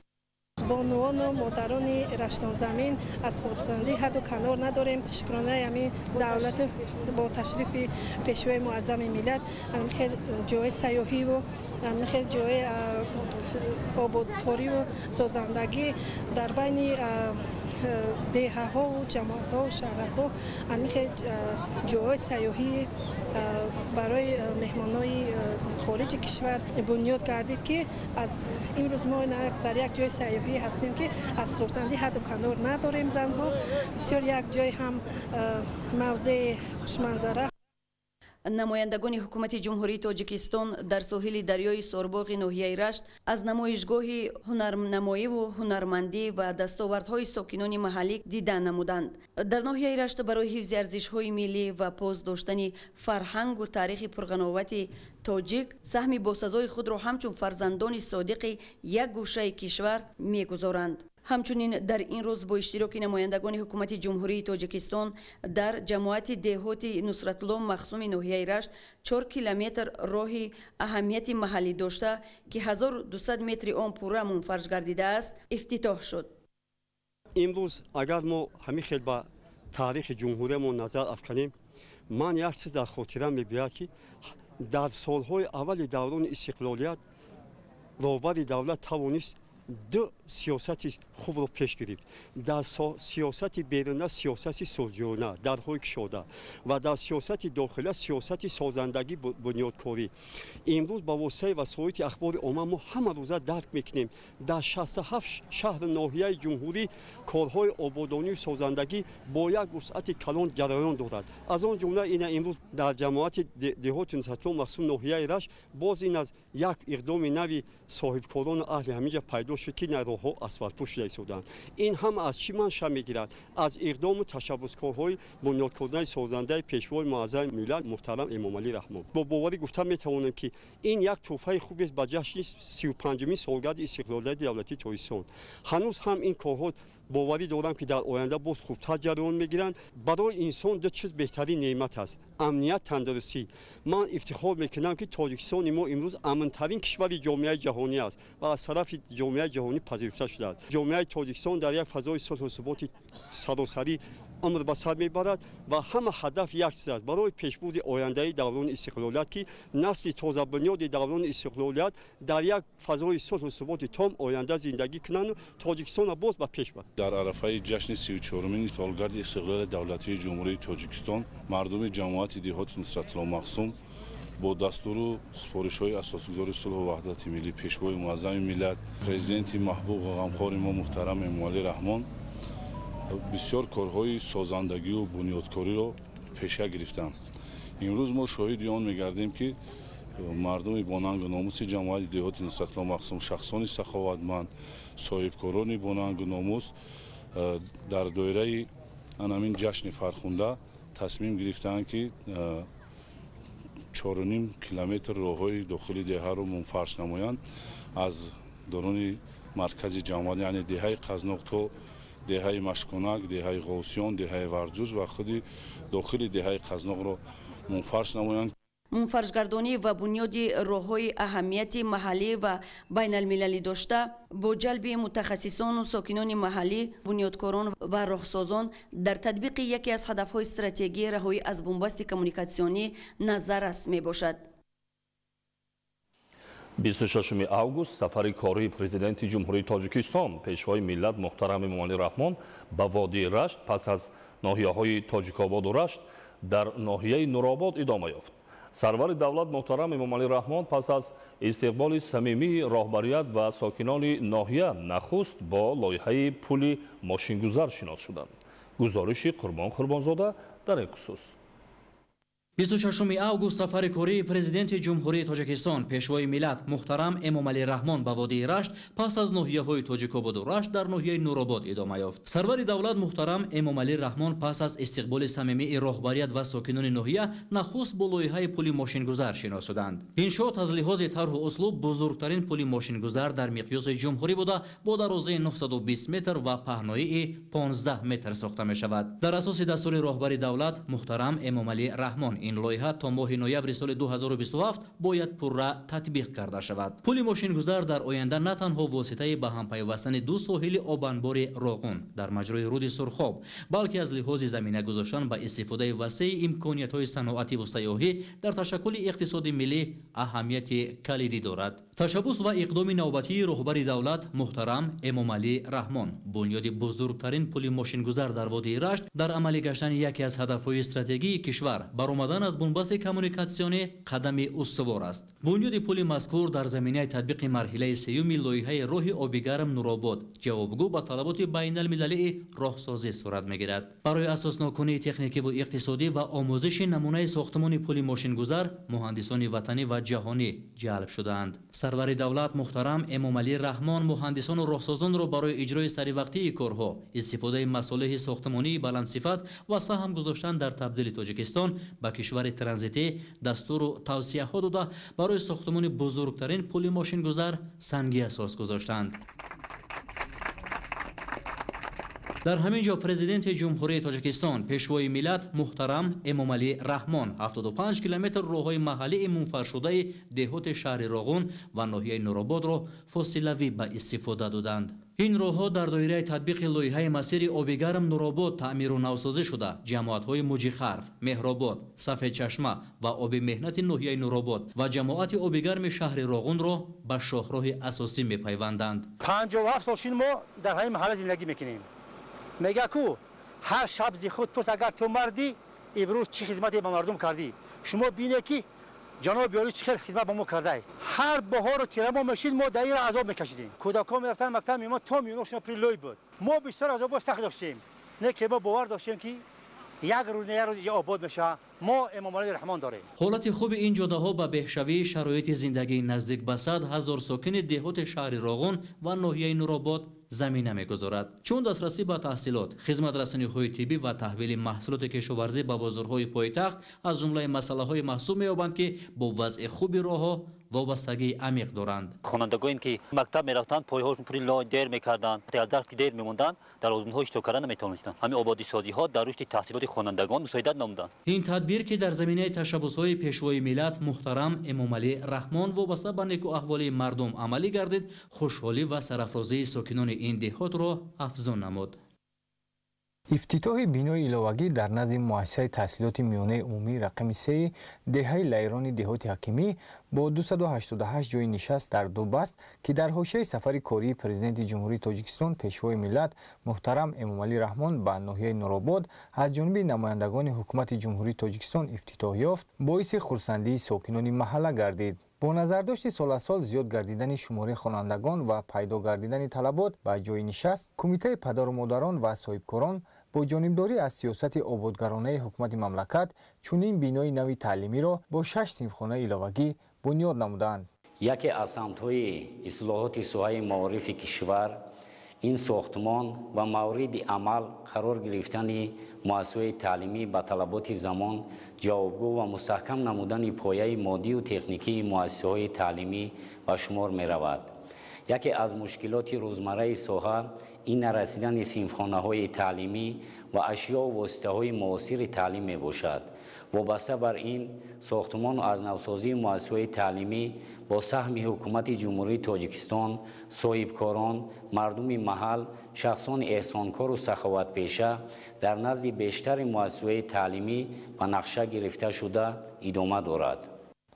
بانوان و مادران رشتان زمین از خودخواندی حد و کنار نداریم. شکرانه همین دولت با تشریف پیشوای معظم ملت خیلی جای سیاحی و خیلی جای آبادکاری و سازندگی در بین دهه ها و جماعت ها و شهرها خیلی جای سیاحی برای مهمانای خارج کشور بنیاد گردید که از امروز ما در یک جای سیاحی هستیم که از خرسندی حد و کنار نداریم. زنها بسیار یک جای هم موضع خوشمنظره. نمایندگان حکومت جمهوری تاجیکستان در ساحل دریای سارباغ ناحیه رشت از نمایشگاه هنرنمایی و هنرمندی و دستاوردهای ساکنان محلی دیدن نمودند. در ناحیه رشت برای حفظ ارزش‌های ملی و پاس داشتن فرهنگ و تاریخ پرقناوت تاجیک سهم باسزای خود را همچون فرزندان صادق یک گوشه کشور می‌گذارند. همچنین در این روز با اشتراک نمایندگان حکومت جمهوری تاجیکستان در جماعت دهات نصرت الله مخصوم ناحیه رشت 4 کیلومتر راه اهمیت محلی داشته که 1200 متر آن پوره منفرج گردیده است افتتاح شد. امروز اگر ما همین خیلی با تاریخ جمهوریمون نظر افکنیم، من یک چیز در خاطرم می‌بیاد که در سالهای اول دوران استقلالیت رهبر دولت توانست دو سیاست خوب رو پیش گرفت. در سیاست بیرون سیاست صلحجویانه در حال شده و در سیاست داخلی سیاست سازندگی بنیادکاری. امروز با وسایل وسایل اخبار عامه ما همه روزه درک میکنیم در 67 شهر ناحیه جمهوری کارهای آبادانی و سازندگی با یک وسعت کلان جریان دارد. از آن جمله این امروز در جماعت دهات نصرت الله مخصوم ناحیه رشت باز این از یک اقدام نوی صاحبکاران اهل همینجا پیدا شد که نروها اسفالت‌پوش ایستادند. این هم از چی منشأ میگیرد؟ از اقدام و تشبثکارهای بنیادکردن سازنده پیشوای معظم ملت محترم امامعلی رحمان. با باوری گفتن میتوانم که این یک تحفه خوبی است به جشن 35مین سالگرد استقلالیت دولتی تاجیکستان. هنوز هم این کارها باوری دارم که در آینده باز خوبتر جریان میگیرند. برای انسان دو چیز بهترین نعمت است: امنیت، تندرستی. من افتخار میکنم که تاجیکستان ما امروز امن‌ترین کشور جامعه جهانی است و از طرف جامعه جهانی پذیرفته شده است. جامعه تاجیکستان در یک فضای صلح و ثبات سراسری عمر به سر میبرد و همه هدف یک چیز است: برای پیشبرد آینده دوران استقلالیت که نسل تازه بنیاد دوران استقلالیت در یک فضای صلح و ثبات تام آینده زندگی کنند و تاجیکستان باز به پیش برد. در عرفه جشن 34مین سالگرد استقلال دولتی جمهوری تاجیکستان مردم جماعت دهات نصرت الله مخصوم با دستور و سفارش‌های اساسگزار صلح و وحدت ملی پیشوای معظم ملت پرزیدنت محبوب و غمخوار ما محترم امامعلی رحمان بسیار کارهای سازندگی و بنیادکاری را پیشه گرفتند. امروز ما شاهد آن می‌گردیم که مردم با ننگ و ناموس جماعت دهات نصرت الله مقسوم، شخصان سخاوتمند، صاحبکاران با ننگ و ناموس در دایره همین جشن فرخنده تصمیم گرفتند که 4.5 کیلومتر راههای داخلی دهه را منفرش نمایند. از درون مرکز جماعت یعنی دهه قزناق تا دهه مشکنک، دهه غوثیان، دهه ورجوج و خود داخل دهه قزناق را منفرش نمایند. منفرشگردانی و بنیاد راه‌های اهمیتی محلی و بین المللی داشته با جلب متخصصان و ساکنان محلی، بنیادکاران و راهسازان در تطبیق یکی از هدف‌های استراتژی رهایی از بنبست کمونیکاسیونی نظررس میباشد. 26 август сафари кории президенти ҷумҳурии тоҷикистон пешвои миллат муҳтарам эмомалӣ раҳмон ба водии рашт пас аз ноҳияҳои тоҷикободу рашт дар ноҳияи нуробод идома ёфт. сарвари давлат муҳтарам эмомалӣ раҳмон пас аз истиқболи самимии роҳбарият ва сокинони ноҳия нахуст бо лоиҳаи пули мошингузар шинос шуданд. гузориши Қурбон Қурбонзода дар ин хусус. 26 август сафари кории президенти ҷумҳурии тоҷикистон пешвои миллат муҳтарам эмомалӣ раҳмон ба водии рашт пас аз ноҳияҳои тоҷикободу рашт дар ноҳияи нуробод идома ёфт. сарвари давлат муҳтарам эмомалӣ раҳмон пас аз истиқболи самимии роҳбарият ва сокинони ноҳия нахуст бо лоиҳаи пули мошингузар шинос шуданд. иншоот аз лиҳози тарҳу услуб бузургтарин пули мошингузар дар миқёси ҷумҳурӣ буда бо дарозаи 920 метр ва паҳноии 15 метр сохта мешавад. дар асоси дастури роҳбари давлат муҳтарам эмомалӣ раҳмон ин лоиҳа то моҳи ноябри соли 2027 бояд пурра татбиқ карда шавад. пули мошингузар дар оянда на танҳо воситаи ба ҳам пайвастани ду соҳили обанбори Роғун дар маҷрои руди Сурхоб, балки аз лиҳози замина гузоштан ба истифодаи васеи имкониятҳои саноативу сайёҳӣ дар ташаккули иқтисоди миллӣ аҳамияти калидӣ дорад. ташаббус ва иқдоми навбатии роҳбари давлат муҳтарам эмомалӣ раҳмон бунёди бузургтарин пули мошингузар дар водии рашт дар амалӣ гаштани яке аз ҳадафҳои стратегии кишвар баромадан аз бунбасти коммуникатсионӣ қадами устувор аст. бунёди пули мазкур дар заминаи татбиқи марҳилаи сеюми лоиҳаи роҳи обигарм Нуробод ҷавобгӯ ба талаботи байналмилалии роҳсозӣ сурат мегирад. барои асоснокунии техникиву иқтисодӣ ва омӯзиши намунаи сохтмони пули мошингузар муҳандисони ватанӣ ва ҷаҳонӣ ҷалб шудаанд. сарвари давлат муҳтарам эмомалӣ раҳмон муҳандисону роҳсозонро барои иҷрои саривақтии корҳо, истифодаи масолиҳи сохтмонии баландсифат ва саҳм гузоштан дар табдили Тоҷикистон ба кишвари транзитӣ дастуру тавсияҳо дода барои сохтмони бузургтарин пули мошингузар санги асос гузоштанд. дар ҳамин ҷо президенти ҷумҳурии тоҷикистон пешвои миллат муҳтарам эмомалӣ раҳмон 75 километр роҳҳои маҳаллии мунфаршудаи деҳоти шаҳри Роғун ва ноҳияи Нурободро фосилавӣ ба истифода доданд. ин роҳҳо дар доираи татбиқи лоиҳаи масири обигарм Нуробод таъмиру навсозӣ шуда ҷамоатҳои Муҷихарф, Меҳробод, Сафедчашма ва оби меҳнати ноҳияи Нуробод ва ҷамоати обигарми шаҳри Роғунро ба шоҳроҳи асосӣ мепайванданд. 57 сол шин мо дар ҳамин маҳалла зиндагӣ мекунем. мега ку ҳар шаб зи худ пус агар ту мардӣ имрӯз чӣ хизмате ба мардум кардӣ. шумо бине ки ҷаноби ёлӣ чӣ хел хизмат ба мо кардай. ҳар баҳору тирамо мешид мо дар ира азоб мекашидем. кӯдакон мерафтан мактаб мемон то миёношона при лой буд. мо бисёр азобҳои сахт доштем. не ки мо бовар доштем ки як рӯз не як рӯз обод мешавад. мо эмомалӣ раҳмон дорем. ҳолати хуби ин ҷодаҳо ба беҳшавии шароити зиндагии наздик ба 100 000 сокини деҳоти шаҳри Роғун ва ноҳияи Нуробод замина мегузорад. чун дастрасӣ ба таҳсилот, хизматрасониҳои тиббӣ ва таҳвили маҳсулоти кишоварзӣ ба бозорҳои пойтахт аз ҷумлаи масъалаҳои маҳсуб меёбанд ки бо вазъи хуби роҳҳо вобастагии амиқ доранд. хонандагоем ки мактаб мерафтанд пойҳошон пури лой дер мекарданд, аз дарки дер мемонданд, дар озмунҳо иштирок карда наметавонистанд. ҳамин ободисозиҳо дар рушди таҳсилоти хонандагон мусоидат намуданд. ин тадбир ки дар заминаи ташаббусҳои пешвои миллат муҳтарам эмомалӣ раҳмон вобаста ба неку аҳволи мардум амалӣ гардид, хушҳолӣ ва сарафрозии сокинони ин деҳотро афзун намуд. ифтитоҳи бинои иловагӣ дар назди муассисаи таҳсилоти миёнаи умумии рақами 3 деҳаи лайрони деҳоти ҳакимӣ бо 288 ҷои нишаст дар дубаст ки дар ҳошияи сафари кории президенти ҷумҳурии тоҷикистон пешвои миллат муҳтарам эмомалӣ раҳмон ба ноҳияи Нуробод аз ҷониби намояндагони ҳукумати ҷумҳурии тоҷикистон ифтитоҳ ёфт, боиси хурсандии сокинони маҳалла гардид. با نظرداشت سال از سال زیاد گردیدن شماره خوانندگان و پیدا گردیدن طلبات به جای نشست، کمیته پدر و مادران و صاحبکاران با جانبداری از سیاست آبادگرانه حکومت مملکت چنین بینای نوی تعلیمی را با 6 صنفخانه ایلوگی بنیاد نمودند. یکی از سمت‌های اصلاحات سوهای معارف کشور این ساختمان و مورد عمل قرار گرفتن مؤسسه تعلیمی به طلبات زمان جوابگو و مستحکم نمودن پایه مادی و تکنیکی مؤسسه‌های تعلیمی به شمار می رود. یکی از مشکلات روزمره ساحه این نرسیدن صنفخانه‌های تعلیمی و اشیا و واسطه‌های معاصر تعلیم می باشد. وابسته بر این ساختمان و از نوسازی مؤسسه‌های تعلیمی با سهم حکومت جمهوری تاجیکستان، صاحبکاران، مردم محل، شخصان احسانکار و سخاوت پیشه در نزد بیشتر مؤسسه‌های تعلیمی به نقشه گرفته شده ادامه دارد.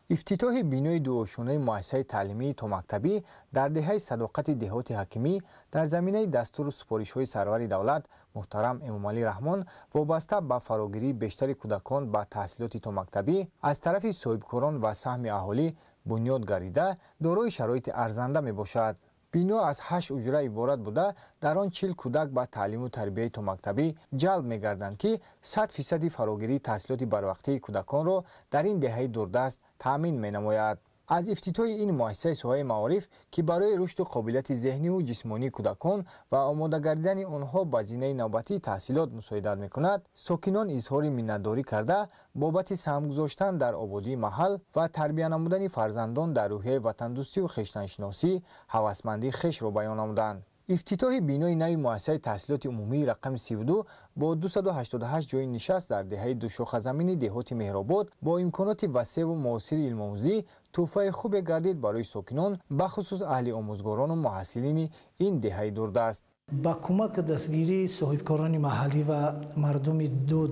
افتتاح بینای دوشونه مؤسسه تعلیمی تا مکتبی در دهه صداقت دهات حکیمی در زمینه دستور سپارش‌های سرور دولت محترم امامعلی رحمان وابسته به فراگیری بیشتر کودکان به تحصیلات تا مکتبی از طرف صاحبکاران و سهم اهالی بنیاد گردیده دارای شرایط ارزنده می باشد. بینا از 8 حجره عبارت بوده در آن 40 کودک به تعلیم و تربیت تا مکتبی جلب می گردند که 100% فراگیری تحصیلات بروقتی کودکان را در این دهه دوردست تأمین می نماید. از افتتاح این مؤسسه سوهای معارف که برای رشد و قابلیت ذهنی و جسمانی کودکان و آماده گردیدن آنها به زینه نوبتی تحصیلات مساعدت می‌کند، ساکنان اظهار منتداری کرده بابت سهم گذاشتن در آبادی محل و تربیت نمودن فرزندان در روحیه وطن‌دوستی و خویشتن‌شناسی هوسمندی خویش را بیان نمودند. افتتاح بینای نوی مؤسسه تحصیلات عمومی رقم 32 با 288 جای نشست در دهه دو شاخه زمین دهات مهرآباد با امکانات وسیع و معاصر علم آموزی تحفه خوب گردید برای ساکنان بخصوص اهل آموزگاران و محصلین این دهه دوردست. با کمک دستگیری صاحبکاران محلی و مردم دو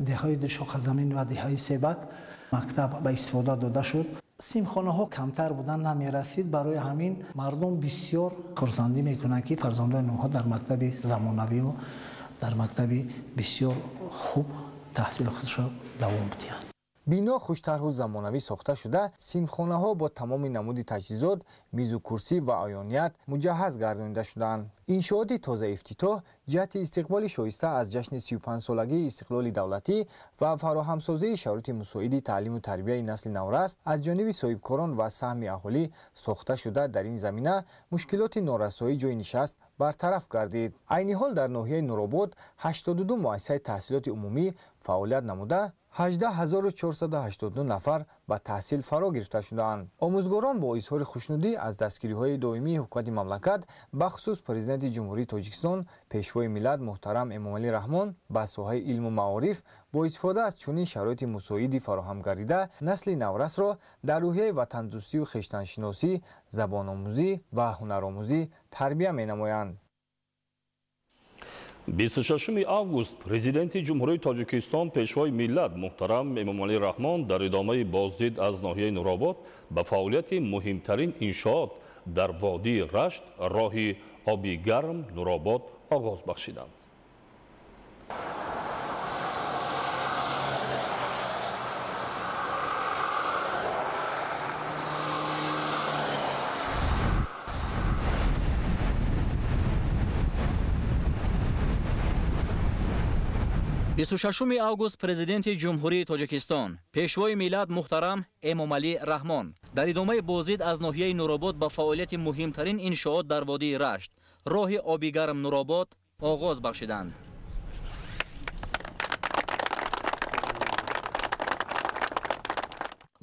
دههای دو شاخه زمین و دههای سبک مکتب به استفاده داده شد. صنفخانه ها کمتر بودن نمی رسید، برای همین مردم بسیار خرسندی میکنند که فرزندان آنها در مکتب زمانوی و در مکتب بسیار خوب تحصیل خودش را دوام بدهند. بینا خوش‌طرح و زمانوی ساخته شده، صنفخانه ها با تمام نمود تجهیزات، میز و کرسی و عیانیت مجهز گردانیده شدند. انشاءات تازه افتتاح جهت استقبال شایسته از جشن 35 سالگی استقلال دولتی و فراهمسازی شرایط مساعد تعلیم و تربیت نسل نورس از جانب صاحبکاران و سهم اهالی ساخته شده در این زمینه مشکلات نارسایی جای نشست برطرف گردید. عین حال در ناحیه نورآباد 82 مؤسسه تحصیلات عمومی فعالیت نموده 18482 نفر به تحصیل فرا گرفته شدند. آموزگاران با اظهار خوشنودی از دستگیری‌های دائمی حکومت مملکت بخصوص پرزیدنت جمهوری تاجیکستان پیشوای ملت محترم امامعلی رحمان به ساحه علم و معارف با استفاده از چنین شرایط مساعد فراهم گردیده نسل نورس را در روحیه وطن‌دوستی و خویشتن‌شناسی، زبان آموزی و هنرآموزی تربیت می‌نمایند. 26 август президенти ҷумҳурии тоҷикистон пешвои миллат муҳтарам эмомалӣ раҳмон дар идомаи боздид аз ноҳияи нуробод ба фаъолияти муҳимтарин иншоот дар водии рашт роҳи оби гарм нуробод оғоз бахшиданд. بیست август президенти ҷумҳурии тоҷикистон пешвои миллат муҳтарам эмомалӣ раҳмон дар идомаи бозид аз ноҳияи нуробод ба фаъолияти муҳимтарин иншоот дар водии рашт роҳи оби гарм нуробод оғоз бахшиданд.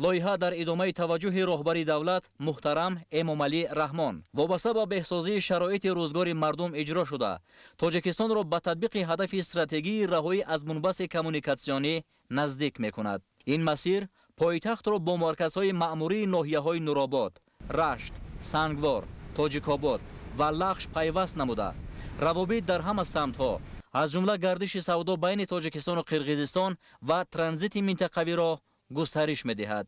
лоиҳа дар идомаи таваҷҷӯҳи роҳбари давлат муҳтарам эмомалӣ раҳмон вобаста ба беҳсозии шароити рӯзгори мардум иҷро шуда тоҷикистонро ба татбиқи ҳадафи стратегии раҳоӣ аз бунбаси коммуникатсионӣ наздик мекунад. ин масир пойтахтро бо марказҳои маъмурии ноҳияҳои нуробод, рашт, сангвор, тоҷикобод ва лахш пайваст намуда равобит дар ҳама самтҳо аз ҷумла гардиши савдо байни тоҷикистону қирғизистон ва транзити минтақавиро густариш медиҳад.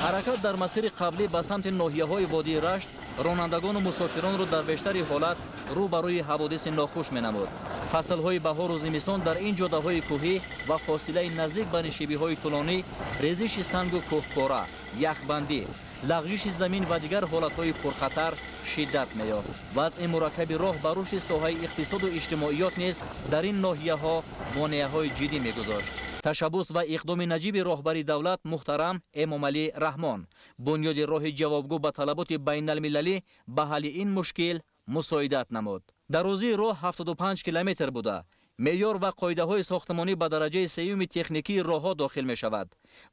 ҳаракат дар масири қаблӣ ба самти ноҳияҳои водии рашт ронандагону мусофиронро дар бештари ҳолат рӯ ба рӯи ҳаводиси нохуш менамуд. фаслҳои баҳору зимистон дар ин ҷодаҳои кӯҳӣ ва фосилаи наздик ба нишибиҳои тӯлонӣ резиши сангу кӯҳпора, яхбандӣ, лағжиши замин ва дигар ҳолатҳои пурхатар шиддат меёфт. вазъи мураккаби роҳ ба рушди соҳаи иқтисоду иҷтимоиёт низ дар ин ноҳияҳо монеаҳои ҷиддӣ мегузошт. ташаббус ва иқдоми наҷиби роҳбари давлат муҳтарам Эмомалӣ Раҳмон бунёди роҳи ҷавобгӯ ба талаботи байналмилалӣ ба ҳалли ин мушкил мусоидат намуд. дарозии роҳ 75 километр буда, меъёр ва қоидаҳои сохтмонӣ ба дараҷаи сеюми техникии роҳҳо дохил мешавад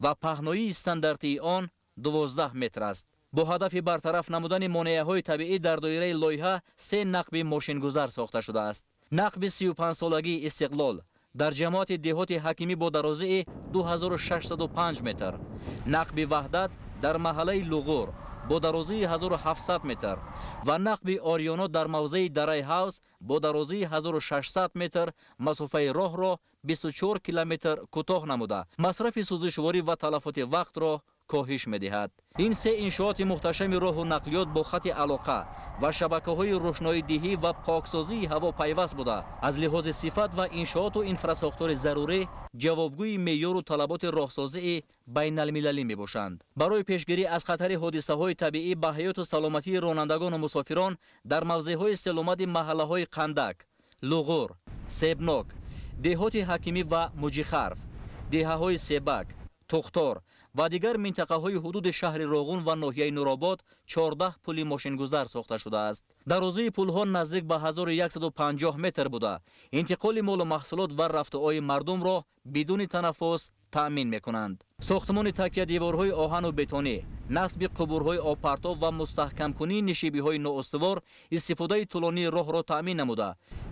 ва паҳноии стандартии он 12 метр аст. бо ҳадафи бартараф намудани монеаҳои табиӣ дар доираи лоиҳа 3 нақби мошингузар сохта шудааст. нақби 35-солагии Истиқлол дар ҷамоати деҳоти ҳакимӣ бо дарозии 2605 метр, нақби Ваҳдат дар маҳаллаи Луғур бо дарозии 1700 метр ва нақби Орёно дар мавзеи Дарай Ҳавз бо дарозии 1600 метр масофаи роҳро 24 километр кӯтоҳ намуда, масрафи сӯзишворӣ ва талафоти вақтро коҳиш медиҳад. ин се иншооти муҳташами роҳу нақлиёт бо хати алоқа ва шабакаҳои рӯшноидиҳӣ ва поксозии ҳаво пайваст буда, аз лиҳози сифат ва иншооту инфраструктури зарурӣ ҷавобгӯи меъёру талаботи роҳсозии байналмилалӣ мебошанд. барои пешгирӣ аз хатари ҳодисаҳои табиӣ ба ҳаёту саломатии ронандагону мусофирон дар мавзеъҳои селомади маҳаллаҳои Қандак, Луғур, Себнок, деҳоти ҳакимӣ ва Муҷихарф, деҳаҳои Себак, Тухтор ва дигар минтақаҳои ҳудуди шаҳри Роғун ва ноҳияи Нуробод 14 пули мошингузар сохта шудааст. дарозии пулҳо наздик ба 1150 метр буда, интиқоли молу маҳсулот ва рафтуои мардумро бидуни танаффус таъмин мекунанд. сохтмони такядиворҳои оҳану бетонӣ, насби қубурҳои обпартов ва мустаҳкамкунии нишибиҳои ноустувор истифодаи тӯлонии роҳро таъмин намуда,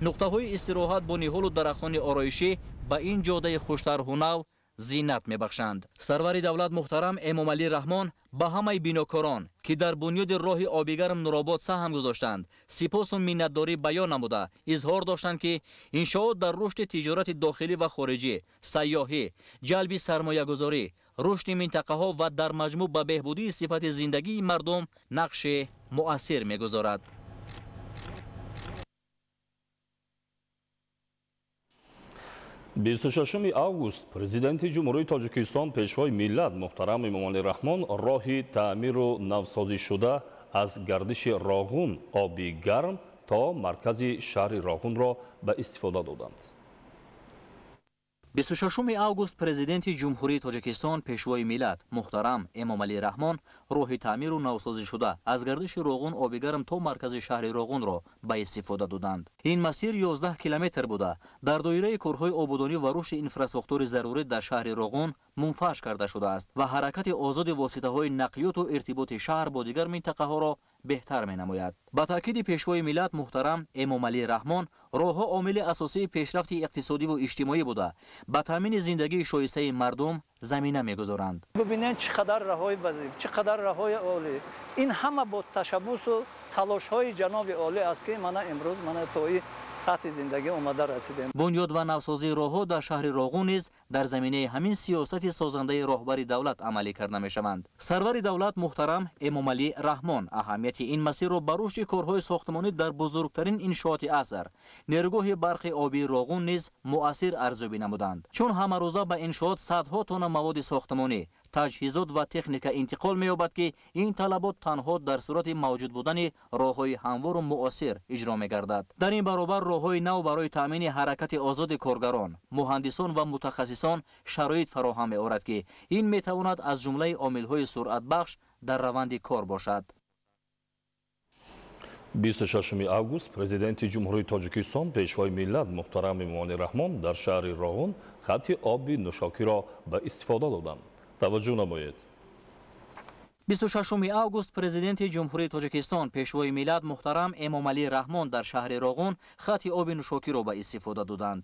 нуқтаҳои истироҳат бо ниҳолу дарахтони ороишӣ ба ин ҷодаи хуштарҳунав зинат мебахшанд. сарвари давлат муҳтарам Эмомалӣ Раҳмон ба ҳамаи бинокорон, ки дар бунёди роҳи обигарм Нуробод саҳм гузоштанд, сипосу миннатдорӣ баён намуда, изҳор доштанд, ки иншоот дар рушди тиҷорати дохилӣ ва хориҷӣ, сайёҳӣ, ҷалби сармоягузорӣ, рушди минтақаҳо ва дар маҷмӯъ ба беҳбудии сифати зиндагии мардум нақши муассир мегузорад. 26 август президенти ҷумҳурии Тоҷикистон пешвои миллат муҳтарам Эмомалӣ Раҳмон роҳи таъмиру навсозишуда аз гардиши Роғун оби гарм то маркази шаҳри Роғунро ба истифода доданд. 26 август президенти ҷумҳурии Тоҷикистон пешвои миллат муҳтарам Эмомалӣ Раҳмон роҳи таъмиру навсозишуда аз гардиши Роғун оби гарм то маркази шаҳри Роғунро ба истифода доданд. ин масир 11 километр буда дар доираи корҳои ободонӣ ва рушди инфраструктури зарурӣ дар шаҳри Роғун мунфаш карда шудааст ва ҳаракати озоди воситаҳои нақлиёту иртиботи шаҳр бо дигар минтақаҳоро беҳтар менамояд. ба таъкиди пешвои миллат муҳтарам Эмомалӣ Раҳмон роҳҳо омили асосии пешрафти иқтисодиву иҷтимоӣ буда ба таъмини зиндагии шоистаи мардум замина мегузоранд. бибинед чӣ қадар раҳои вазиф, чӣ қадар раҳои олӣ. ин ҳама бо ташаббусу талошҳои ҷаноби олӣ аст ки мана имрӯз мана тои сатҳи зиндагӣ омада расидем. бунёд ва навсозии роҳҳо дар шаҳри Роғун низ дар заминаи ҳамин сиёсати созандаи роҳбари давлат амалӣ карда мешаванд. сарвари давлат муҳтарам Эмомалӣ Раҳмон аҳамияти ин масирро ба рушди корҳои сохтмонӣ дар бузургтарин иншооти аср, нергоҳи барқи обии Роғун низ муассир арзёбӣ намуданд. чун ҳамарӯза ба иншоот садҳо тонна маводи сохтмонӣ, таҷҳизот ва техника интиқол меёбад, ки ин талабот танҳо дар сурати мавҷуд будани роҳҳои ҳамвору муосир иҷро мегардад. дар ин баробар роҳҳои нав барои таъмини ҳаракати озоди коргарон, муҳандисон ва мутахассисон шароит фароҳам меорад, ки ин метавонад аз ҷумлаи омилҳои суръатбахш дар раванди кор бошад. 26 август президенти ҷумҳурии Тоҷикистон пешвои миллат муҳтарам Эмомалӣ Раҳмон дар шаҳри Роғун хатти оби нӯшокиро ба истифода доданд. таваҷҷӯҳ намоед. 26 август президенти ҷумҳурии Тоҷикистон пешвои миллат муҳтарам Эмомалӣ Раҳмон дар шаҳри Роғун хатти оби нӯшокиро ба истифода доданд.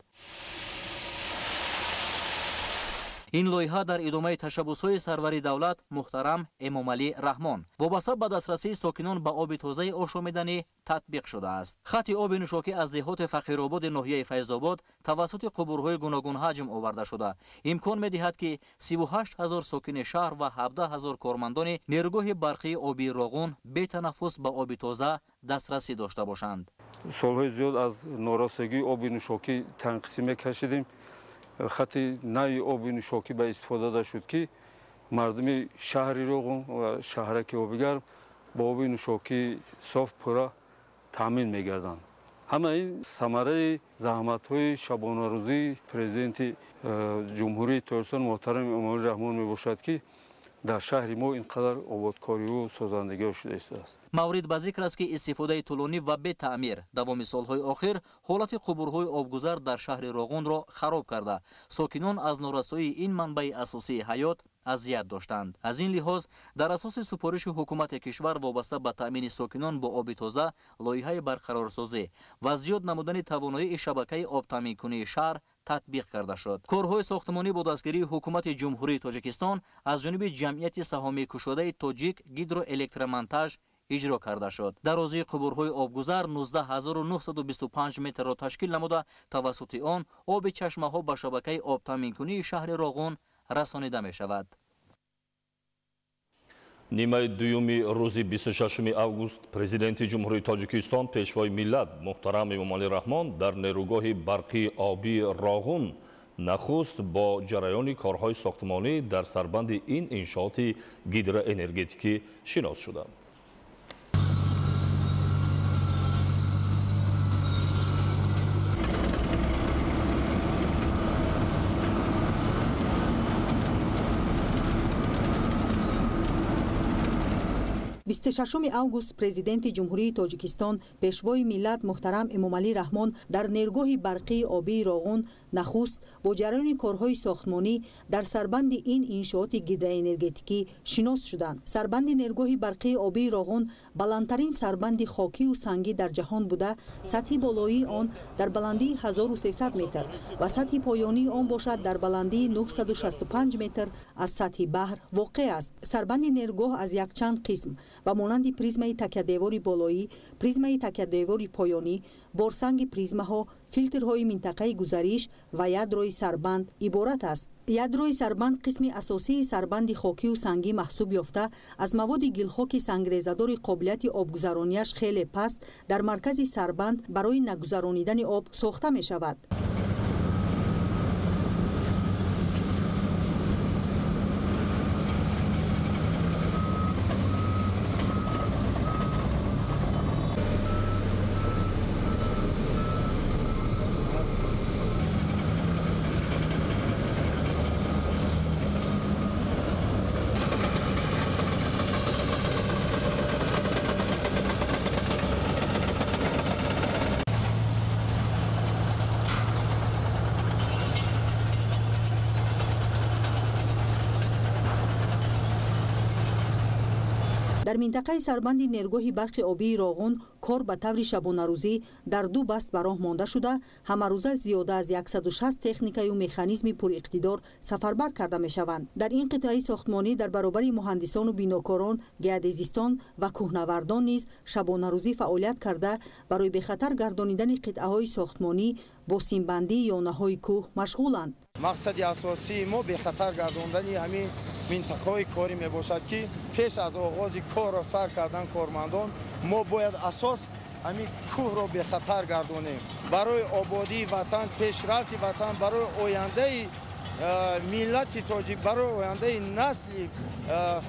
این لایحه در ادامه تشبس‌های سروری دولت محترم امامعلی رحمان وابسته به دسترسی ساکنان به آب تازه آشامیدنی تطبیق شده است. خط آب نوشاکی از دهات فقیرآباد ناحیه فیض‌آباد توسط قبورهای گوناگون حجم آورده شده امکان می‌دهد که 38000 ساکن شهر و 17000 کارمندان نیروگاه برقی آبی راغون بی تنفس به آب تازه دسترسی داشته باشند. سالهای زیاد از نارسایی آب نوشاکی تنقسیم کشیدیم. خط نوی آب نوشاکی به استفاده داده شد که مردم شهر راغون و شهرک آبگرم با آب نوشاکی صاف پورا تامین می‌گردند. همه این ثمره زحمت‌های شبانه روزی پرزیدنت جمهوری تاجیکستان محترم امامعلی رحمان میباشد که در شهر ما اینقدر آبادکاری و سازندگی شده است. مورد به ذکر است که استفاده طولانی و بی تعمیر دوام سالهای آخر حالت قبورهای آبگذر در شهر راغون را خراب کرده ساکنان از نارسایی این منبع اساسی حیات اذیت داشتند. از این لحاظ در اساس سفارش حکومت کشور وابسته به تامین ساکنان با آب تازه لایحه برقرارسازی و زیاد نمودن توانایی شبکه آب تامین کنی شهر تطبیق کرده شد. کارهای ساختمانی با دستگیری حکومت جمهوری تاجیکستان از جانب جمعیت سهامی کشاده تاجیک گیدرو الکترومنتاژ اجرا کرده شد. درازی قبورهای آبگذر 19925 متر را تشکیل نموده توسط آن آب چشمه ها به شبکه آب تامین کنی شهر راغون رسانیده می شود. نیمه دومی روز 26 август президенти ҷумҳурии тоҷикистон пешвои миллат муҳтарам эмомалӣ раҳмон дар нерӯгоҳи барқии обии роғун нахуст бо ҷараёни корҳои сохтмонӣ дар сарбанди ин иншооти гидроэнергетикӣ шинос шуданд. 26 август президенти ҷумҳурии тоҷикистон пешвои миллат муҳтарам эмомалӣ раҳмон дар нерӯгоҳи барқии обии роғун нахуст бо ҷараёни корҳои сохтмонӣ дар сарбанди ин иншооти гидроэнергетикӣ шинос шуданд. Сарбанди нерӯгоҳи барқии обии роғун баландтарин сарбанди хокию сангӣ дар ҷаҳон буда, сатҳи болоии он дар баландии 1300 метр ва сатҳи поёнии он бошад дар баландии 965 метр аз сатҳи баҳр воқеъ аст. Сарбанди нерӯгоҳ аз якчанд қисм ба монанди призмаи такядевори болоӣ, призмаи такядевори поёнӣ, борсанги призмаҳо, филтрҳои минтақаи гузариш ва ядрои сарбанд иборат аст. Ядрои сарбанд қисми асосии сарбанди хокию сангӣ маҳсуб ёфта, аз маводи гилхоки сангрезадори қобилияти обгузаронияш хеле паст дар маркази сарбанд барои нагузаронидани об сохта мешавад. дар минтақаи сарбанди нерӯгоҳи барқи обии роғун кор ба таври шабонарӯзӣ дар ду баст ба роҳ монда шуда, ҳамарӯза зиёда аз 160 техникаю механизми пуриқтидор сафарбар карда мешаванд. Дар ин қитъаи сохтмонӣ дар баробари муҳандисону бинокорон, геодезистон ва кӯҳнавардон низ шабонарӯзӣ фаъолият карда барои бехатар гардонидани қитъаҳои сохтмонӣ бо симбандии ёнаҳои кӯҳ машғуланд. мақсади асосии мо бехатар гардондани ҳамин минтақаҳои корӣ мебошад ки пеш аз оғози корро сар кардан кормандон мо бояд асос ҳамин кӯҳро бехатар гардонем барои ободии ватан, пешрафти ватан, барои ояндаи миллати тоҷик, барои ояндаи насли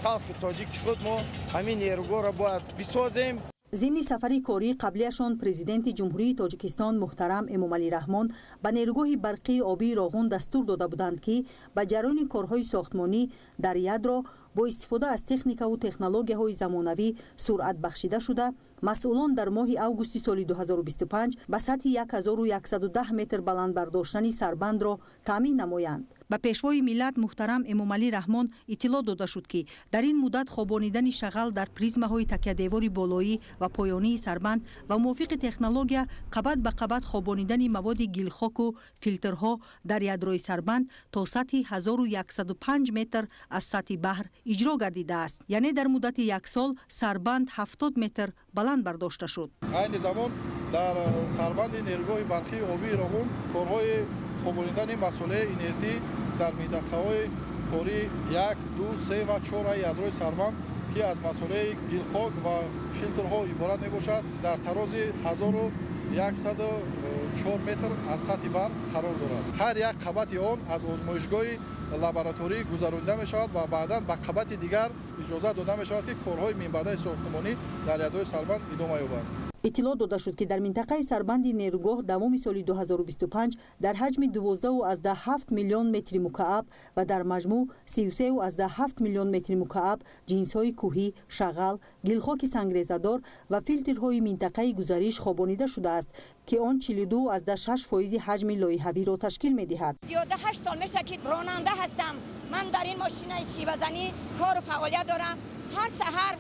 халқи тоҷики худ мо ҳамин нерӯгоҳро бояд бисозем. зимни сафари кории қаблияшон президенти ҷумҳурии тоҷикистон муҳтарам эмомалӣ раҳмон ба нерӯгоҳи барқии обии роғун дастур дода буданд ки ба ҷараёни корҳои сохтмонӣ дар ядро бо истифода аз техникаву технологияҳои замонавӣ суръат бахшида шуда, масъулон дар моҳи августи соли 2025 ба сатҳи 1110 метр баланд бардоштани сарбандро таъмин намоянд. ба пешвои миллат муҳтарам Эмомалӣ Раҳмон иттилоъ дода шуд ки дар ин муддат хобонидани шағал дар призмаҳои такядевори болоӣ ва поёнии сарбанд ва мувофиқи технология қабат ба қабат хобонидани маводи гилхоку филтрҳо дар ядрои сарбанд то сатҳи 1105 метр аз сатҳи баҳр иҷро гардидааст. яъне дар муддати як сол сарбанд 70 метр баланд бардошта шуд. айни замон дар сарбанди нерӯгоҳи барқии обии Роғун корҳои хобонидани масъулаи инертӣ дар минтақаҳои кори 1, 2, 3 ва 4 ядрои сарбанд ки аз масъулаи гилхок ва филтрҳо иборат мебошад дар тарози 1104 метр аз сатҳи бар қарор дорад. ҳар як қабати он аз озмоишгоҳи лабораторӣ гузаронида мешавад ва баъдан ба қабати дигар иҷозат дода мешавад ки корҳои минбаъдаи сохтмонӣ дар ядрои сарбанд идома ёбад. иттилоъ дода шуд ки дар минтақаи сарбанди нерӯгоҳ давоми соли 2025 дар ҳаҷми 12.7 миллион метри мукааб ва дар маҷмӯъ 33.7 миллион метри мукааб ҷинсҳои кӯҳӣ, шағал, гилхоки сангрезадор ва филтрҳои минтақаи гузариш хобонида шудааст ки он 42.6% ҳаҷми лоиҳавиро ташкил медиҳад. зиёда 8 сол мешавад ки ронанда ҳастам. ман дар ин мошинаи шивазанӣ кору фаъолият дорам. ҳар саҳар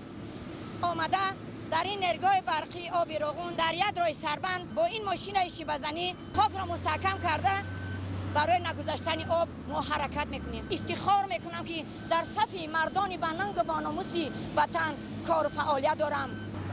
омада дар ин нерӯгоҳи барқии оби Роғун дар ядрои сарбанд бо ин мошинаи шибазанӣ хокро мустаҳкам карда барои нагузаштани об мо ҳаракат мекунем. ифтихор мекунам ки дар сафи мардони банангу баномуси ватан кору фаъолият дорам.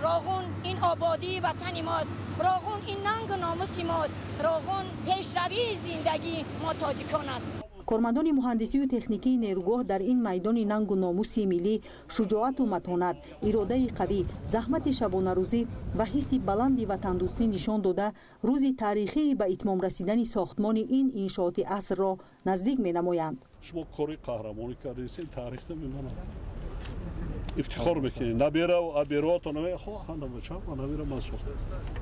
Роғун ин ободии ватани мост. Роғун ин нангу номуси мост. Роғун пешравии зиндагии мо тоҷикон аст. кормандони муҳандисию техникии нерӯгоҳ дар ин майдони нангу номуси миллӣ шуҷоату матонат, иродаи қавӣ, заҳмати шабонарӯзӣ ва ҳисси баланди ватандӯстӣ нишон дода рӯзи таърихии ба итмом расидани сохтмони ин иншооти асрро наздик менамоянд. шумо кори қаҳрамонӣ кардед, таърихда мемонад. ифтихор мекунед. Набера абероато намея хонамача, набера масух.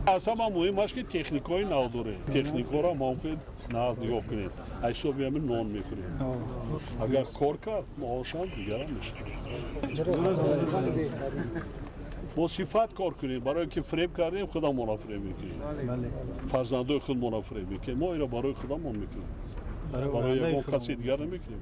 Асама муҳимаш ки техникаи нав доред. Техникаро мумкин наз нигоҳ кунед. Айсоб ями нон мекунед. Агар кор кард, маошам дигарам мешавад. бо сифат кор кунед. барои ки фреб кардем, худамона фреб мекунем. фарзандои худмона фреб мекунем. мо иро барои худамон мекунем. барои ягон каси дигар намекунем.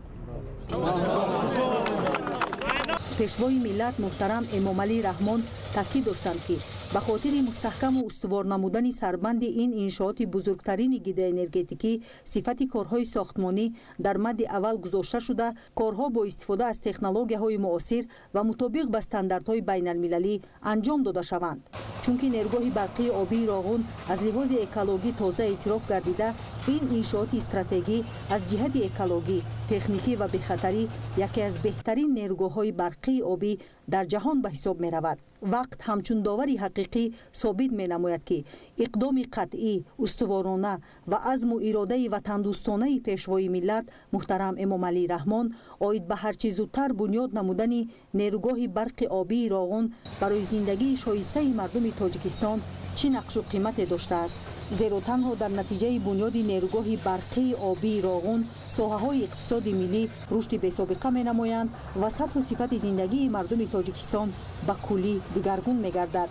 пешвои миллат муҳтарам Эмомалӣ Раҳмон таъкид доштанд ки ба хотири мустаҳкаму устувор намудани сарбанди ин иншооти бузургтарини гидроэнергетикӣ сифати корҳои сохтмонӣ дар мадди аввал гузошта шуда, корҳо бо истифода аз технологияҳои муосир ва мутобиқ ба стандартҳои байналмилалӣ анҷом дода шаванд. чунки нерӯгоҳи барқии обии Роғун аз лиҳози экологӣ тоза эътироф гардида, ин иншооти стратегӣ аз ҷиҳати экологӣ, техникӣ ва бехатарӣ яке аз беҳтарин нерӯгоҳҳои барқии обӣ дар ҷаҳон ба ҳисоб меравад. вақт ҳамчун довари ҳақиқӣ собит менамояд ки иқдоми қатъӣ, устуворона ва азму иродаи ватандӯстонаи пешвои миллат муҳтарам Эмомалӣ Раҳмон оид ба ҳарчи зудтар бунёд намудани нерӯгоҳи барқи обии Роғун барои зиндагии шоистаи мардуми Тоҷикистон чӣ нақшу қимате доштааст. зеро танҳо дар натиҷаи бунёди нерӯгоҳи барқии обии Роғун соҳаҳои иқтисоди миллӣ рушди бесобиқа менамоянд ва сатҳу сифати зиндагии мардуми Тоҷикистон ба куллӣ дигаргун мегардад.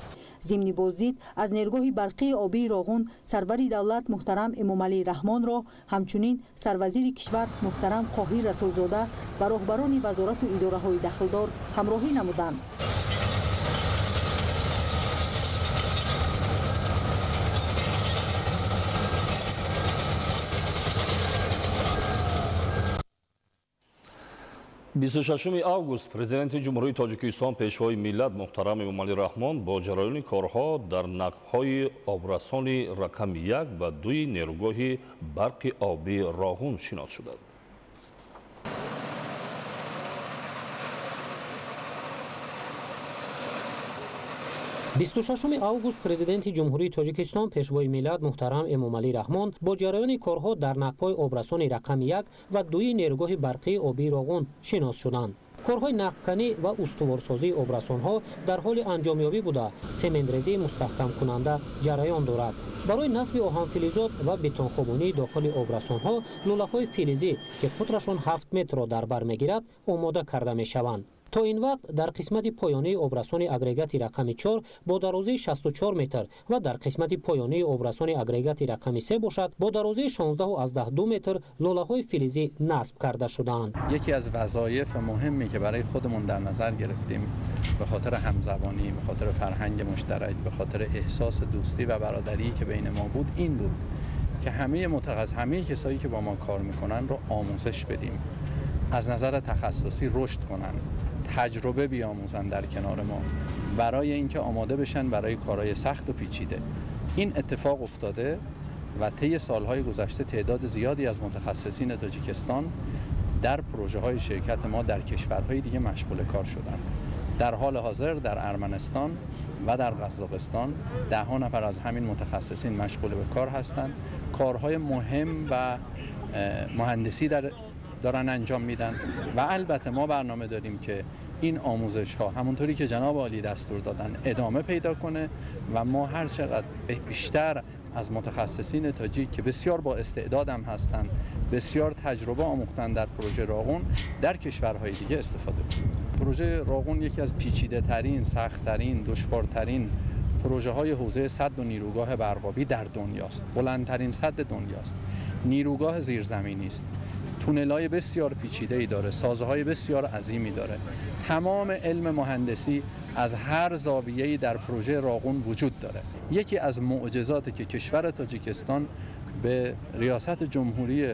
зимни боздид аз нерӯгоҳи барқии обии Роғун сарвари давлат муҳтарам Эмомалӣ Раҳмонро ҳамчунин сарвазири кишвар муҳтарам Қоҳир Расулзода ва роҳбарони вазорату идораҳои дахлдор ҳамроҳӣ намуданд. «26 август президенти ҷумҳурии Тоҷикистон пешвои миллат муҳтарам Эмомалӣ Раҳмон бо ҷараёни корҳо дар нақбҳои обрасони рақами 1 ва 2 нерӯгоҳи барқи обии Роғун шинос шуданд. 26 август президенти ҷумҳурии Тоҷикистон пешвои миллат муҳтарам Эмомалӣ Раҳмон бо ҷараёни корҳо дар нақбҳои обрасони рақами 1 ва 2 нерӯгоҳи барқии обии Роғун шинос шуданд. корҳои нақбканӣ ва устуворсозии обрасонҳо дар ҳоли анҷомёбӣ буда, семенрезии мустаҳкамкунанда ҷараён дорад. барои насби оҳанфилизот ва бетонхобонии дохили обрасонҳо лӯлаҳои филизӣ ки қутрашон 7 метрро дар бар мегирад омода карда мешаванд. تا این وقت در قسمت پایانی آبرسان اگریگات رقم 4 با درازه 64 متر و در قسمت پایانی آبرسان اگریگات رقم 3 باشد با درازه 16.2 متر لوله‌های فلزی نصب کرده شدند. یکی از وظایف مهمی که برای خودمون در نظر گرفتیم به خاطر همزبانی، به خاطر فرهنگ مشترک، به خاطر احساس دوستی و برادری که بین ما بود این بود که همه کسایی که با ما کار میکنن رو آموزش بدیم، از نظر تخصصی رشد کنن، تجربه بیاموزن در کنار ما برای اینکه آماده بشن برای کارهای سخت و پیچیده. این اتفاق افتاده و طی سالهای گذشته تعداد زیادی از متخصصین تاجیکستان در پروژه های شرکت ما در کشورهای دیگه مشغول کار شدن. در حال حاضر در ارمنستان و در قزاقستان 10 نفر از همین متخصصین مشغول به کار هستند. کارهای مهم و مهندسی دارن انجام میدن و البته ما برنامه داریم که این آموزش ها همونطوری که جناب عالی دستور دادن ادامه پیدا کنه و ما هر چقدر بیشتر از متخصصین تاجیک که بسیار با استعداد هم هستند، بسیار تجربه آموختن در پروژه راغون در کشورهای دیگه استفاده کنیم. پروژه راغون یکی از پیچیده ترین، سخت ترین، دشوارترین پروژه های حوزه سد و نیروگاه برقابی در دنیاست. بلندترین سد دنیاست. نیروگاه زیرزمینی است. تونل‌های بسیار پیچیده‌ای داره، سازه‌های بسیار عظیمی داره. تمام علم مهندسی از هر زاویه‌ای در پروژه راغون وجود داره. یکی از معجزاتی که کشور تاجیکستان به ریاست جمهوری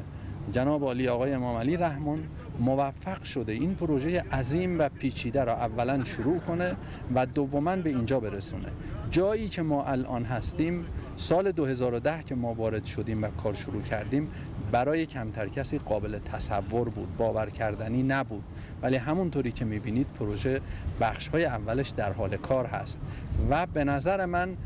جناب عالی آقای امامعلی رحمان موفق شده این پروژه عظیم و پیچیده را اولا شروع کنه و دوما به اینجا برسونه. جایی که ما الان هستیم سال 2010 که ما وارد شدیم و کار شروع کردیم برای کمتر کسی قابل تصور بود، باور کردنی نبود، ولی همونطوری که میبینید پروژه بخش‌های اولش در حال کار هست و به نظر من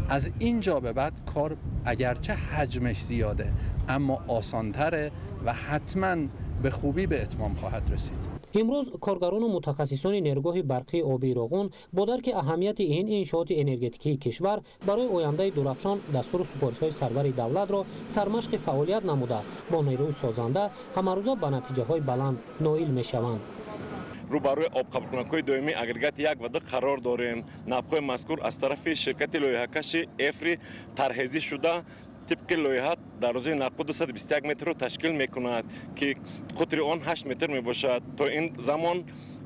از اینجا به بعد کار اگرچه حجمش زیاده اما آسانتره و حتما به خوبی به اتمام خواهد رسید. امروز کارگران و متخصصان نیروگاه برقی آبی راغون با درک اهمیت این انشاءات انرژتیکی کشور برای آینده درخشان دستور سپارش‌های سرور دولت را سرمشق فعالیت نموده با نیروی سازنده همروزه به نتیجه‌های بلند نائل می‌شوند. روبروی آب قبول‌کننده دائمی اگریگات 1 و 2 قرار داریم. نابهای مذکور از طرف شرکت لایحه‌کش افری طرح‌ریزی شده طبق لایحه درازه نقد 221 متر را تشکیل می‌کند که قطر آن 8 متر میباشد. تا این زمان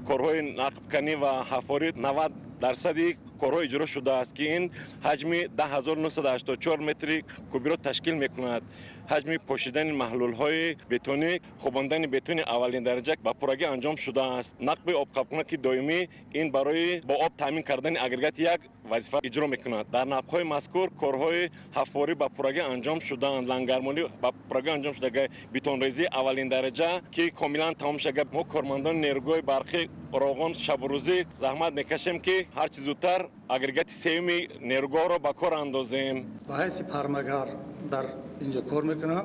کارهای نقب‌کنی و حفاری 90% کارها اجرا شده است که این حجم 10984 متر کوبی را تشکیل می‌کند. حجم پوشیدن محلول‌های بتونی، خواباندن بتون اولین درجه با پروژه انجام شده است. نقب آب قبول‌کننده دائمی این برای با آب تامین کردن اگریگات 1 وظیفه اجرا می‌کند. در نقب‌های مذکور کارهای حفاری با پروژه انجام شده‌اند. لنگرمانی با پروژه انجام شده. بتون ریزی اولین درجه که کاملا تمام شده. ما کارمندان نیروگاه برقی راغون شب و روزی زحمت می‌کشیم که هر چه زودتر اگریگات سوم نیروگاه را به کار اندازیم. با حیث پرمگر در اینجا کار میکنم.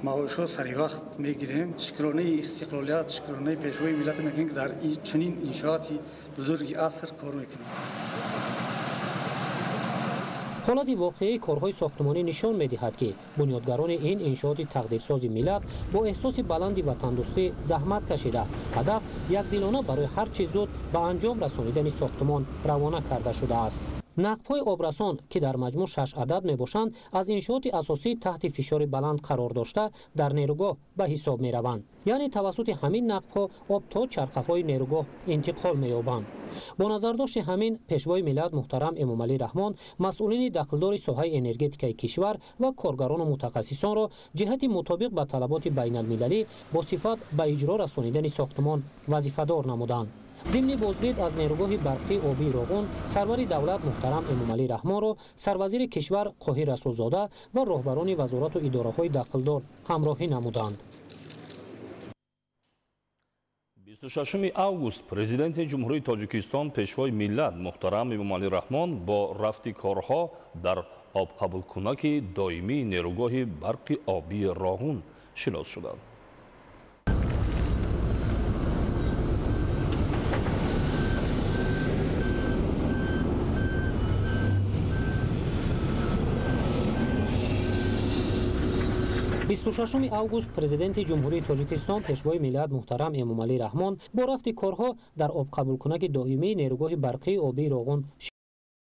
معاشو سری وقت میگیریم. شکرانه استقلالیت، شکرانه پیشوای ملت میگیم که در این چنین انشاءاتی بزرگی عصر کار میکنیم. حالت واقعی کارهای ساختمانی نشان می‌دهد که بنیادگران این انشاءات تقدیرساز ملت با احساس بلندی و تندرستی زحمت کشیده هدف یکدلانه برای هر چیز زود به انجام رسانیدن ساختمان روانه کرده شده است. نقب‌های آبرسان که در مجموع 6 عدد میباشند از انشاءات اساسی تحت فشار بلند قرار داشته در نیروگاه به حساب میروند. یعنی توسط همین نقب‌ها آب تا چرخه‌های نیروگاه انتقال می‌یابند. با نظرداشت همین پیشوای ملت محترم امامعلی رحمان مسئولین دخلدار ساحه انرژتیک کشور و کارگران و متخصصان را جهت مطابق با طلبات بین المللی با صفت به اجرا رسانیدن ساختمان وظیفه‌دار نمودند. ضمن بازدید از نیروگاه برقی آبی راغون سرور دولت محترم امامعلی رحمان را سروزیر کشور قاهی رسولزاده و راهبران وزارت و اداره‌های دخلدار همراهی نمودند. 26 август президенти ҷумҳурии тоҷикистон пешвои миллат муҳтарам эмомалӣ раҳмон бо рафти корҳо дар обқабулкунаки доимии нерӯгоҳи барқи обии роғун шинос шуданд. 26 август президенти ҷумҳурии тоҷикистон пешвои миллат муҳтарам эмомалӣ раҳмон бо рафти корҳо дар обқабулкунаки доимии нерӯгоҳи барқии обии Роғун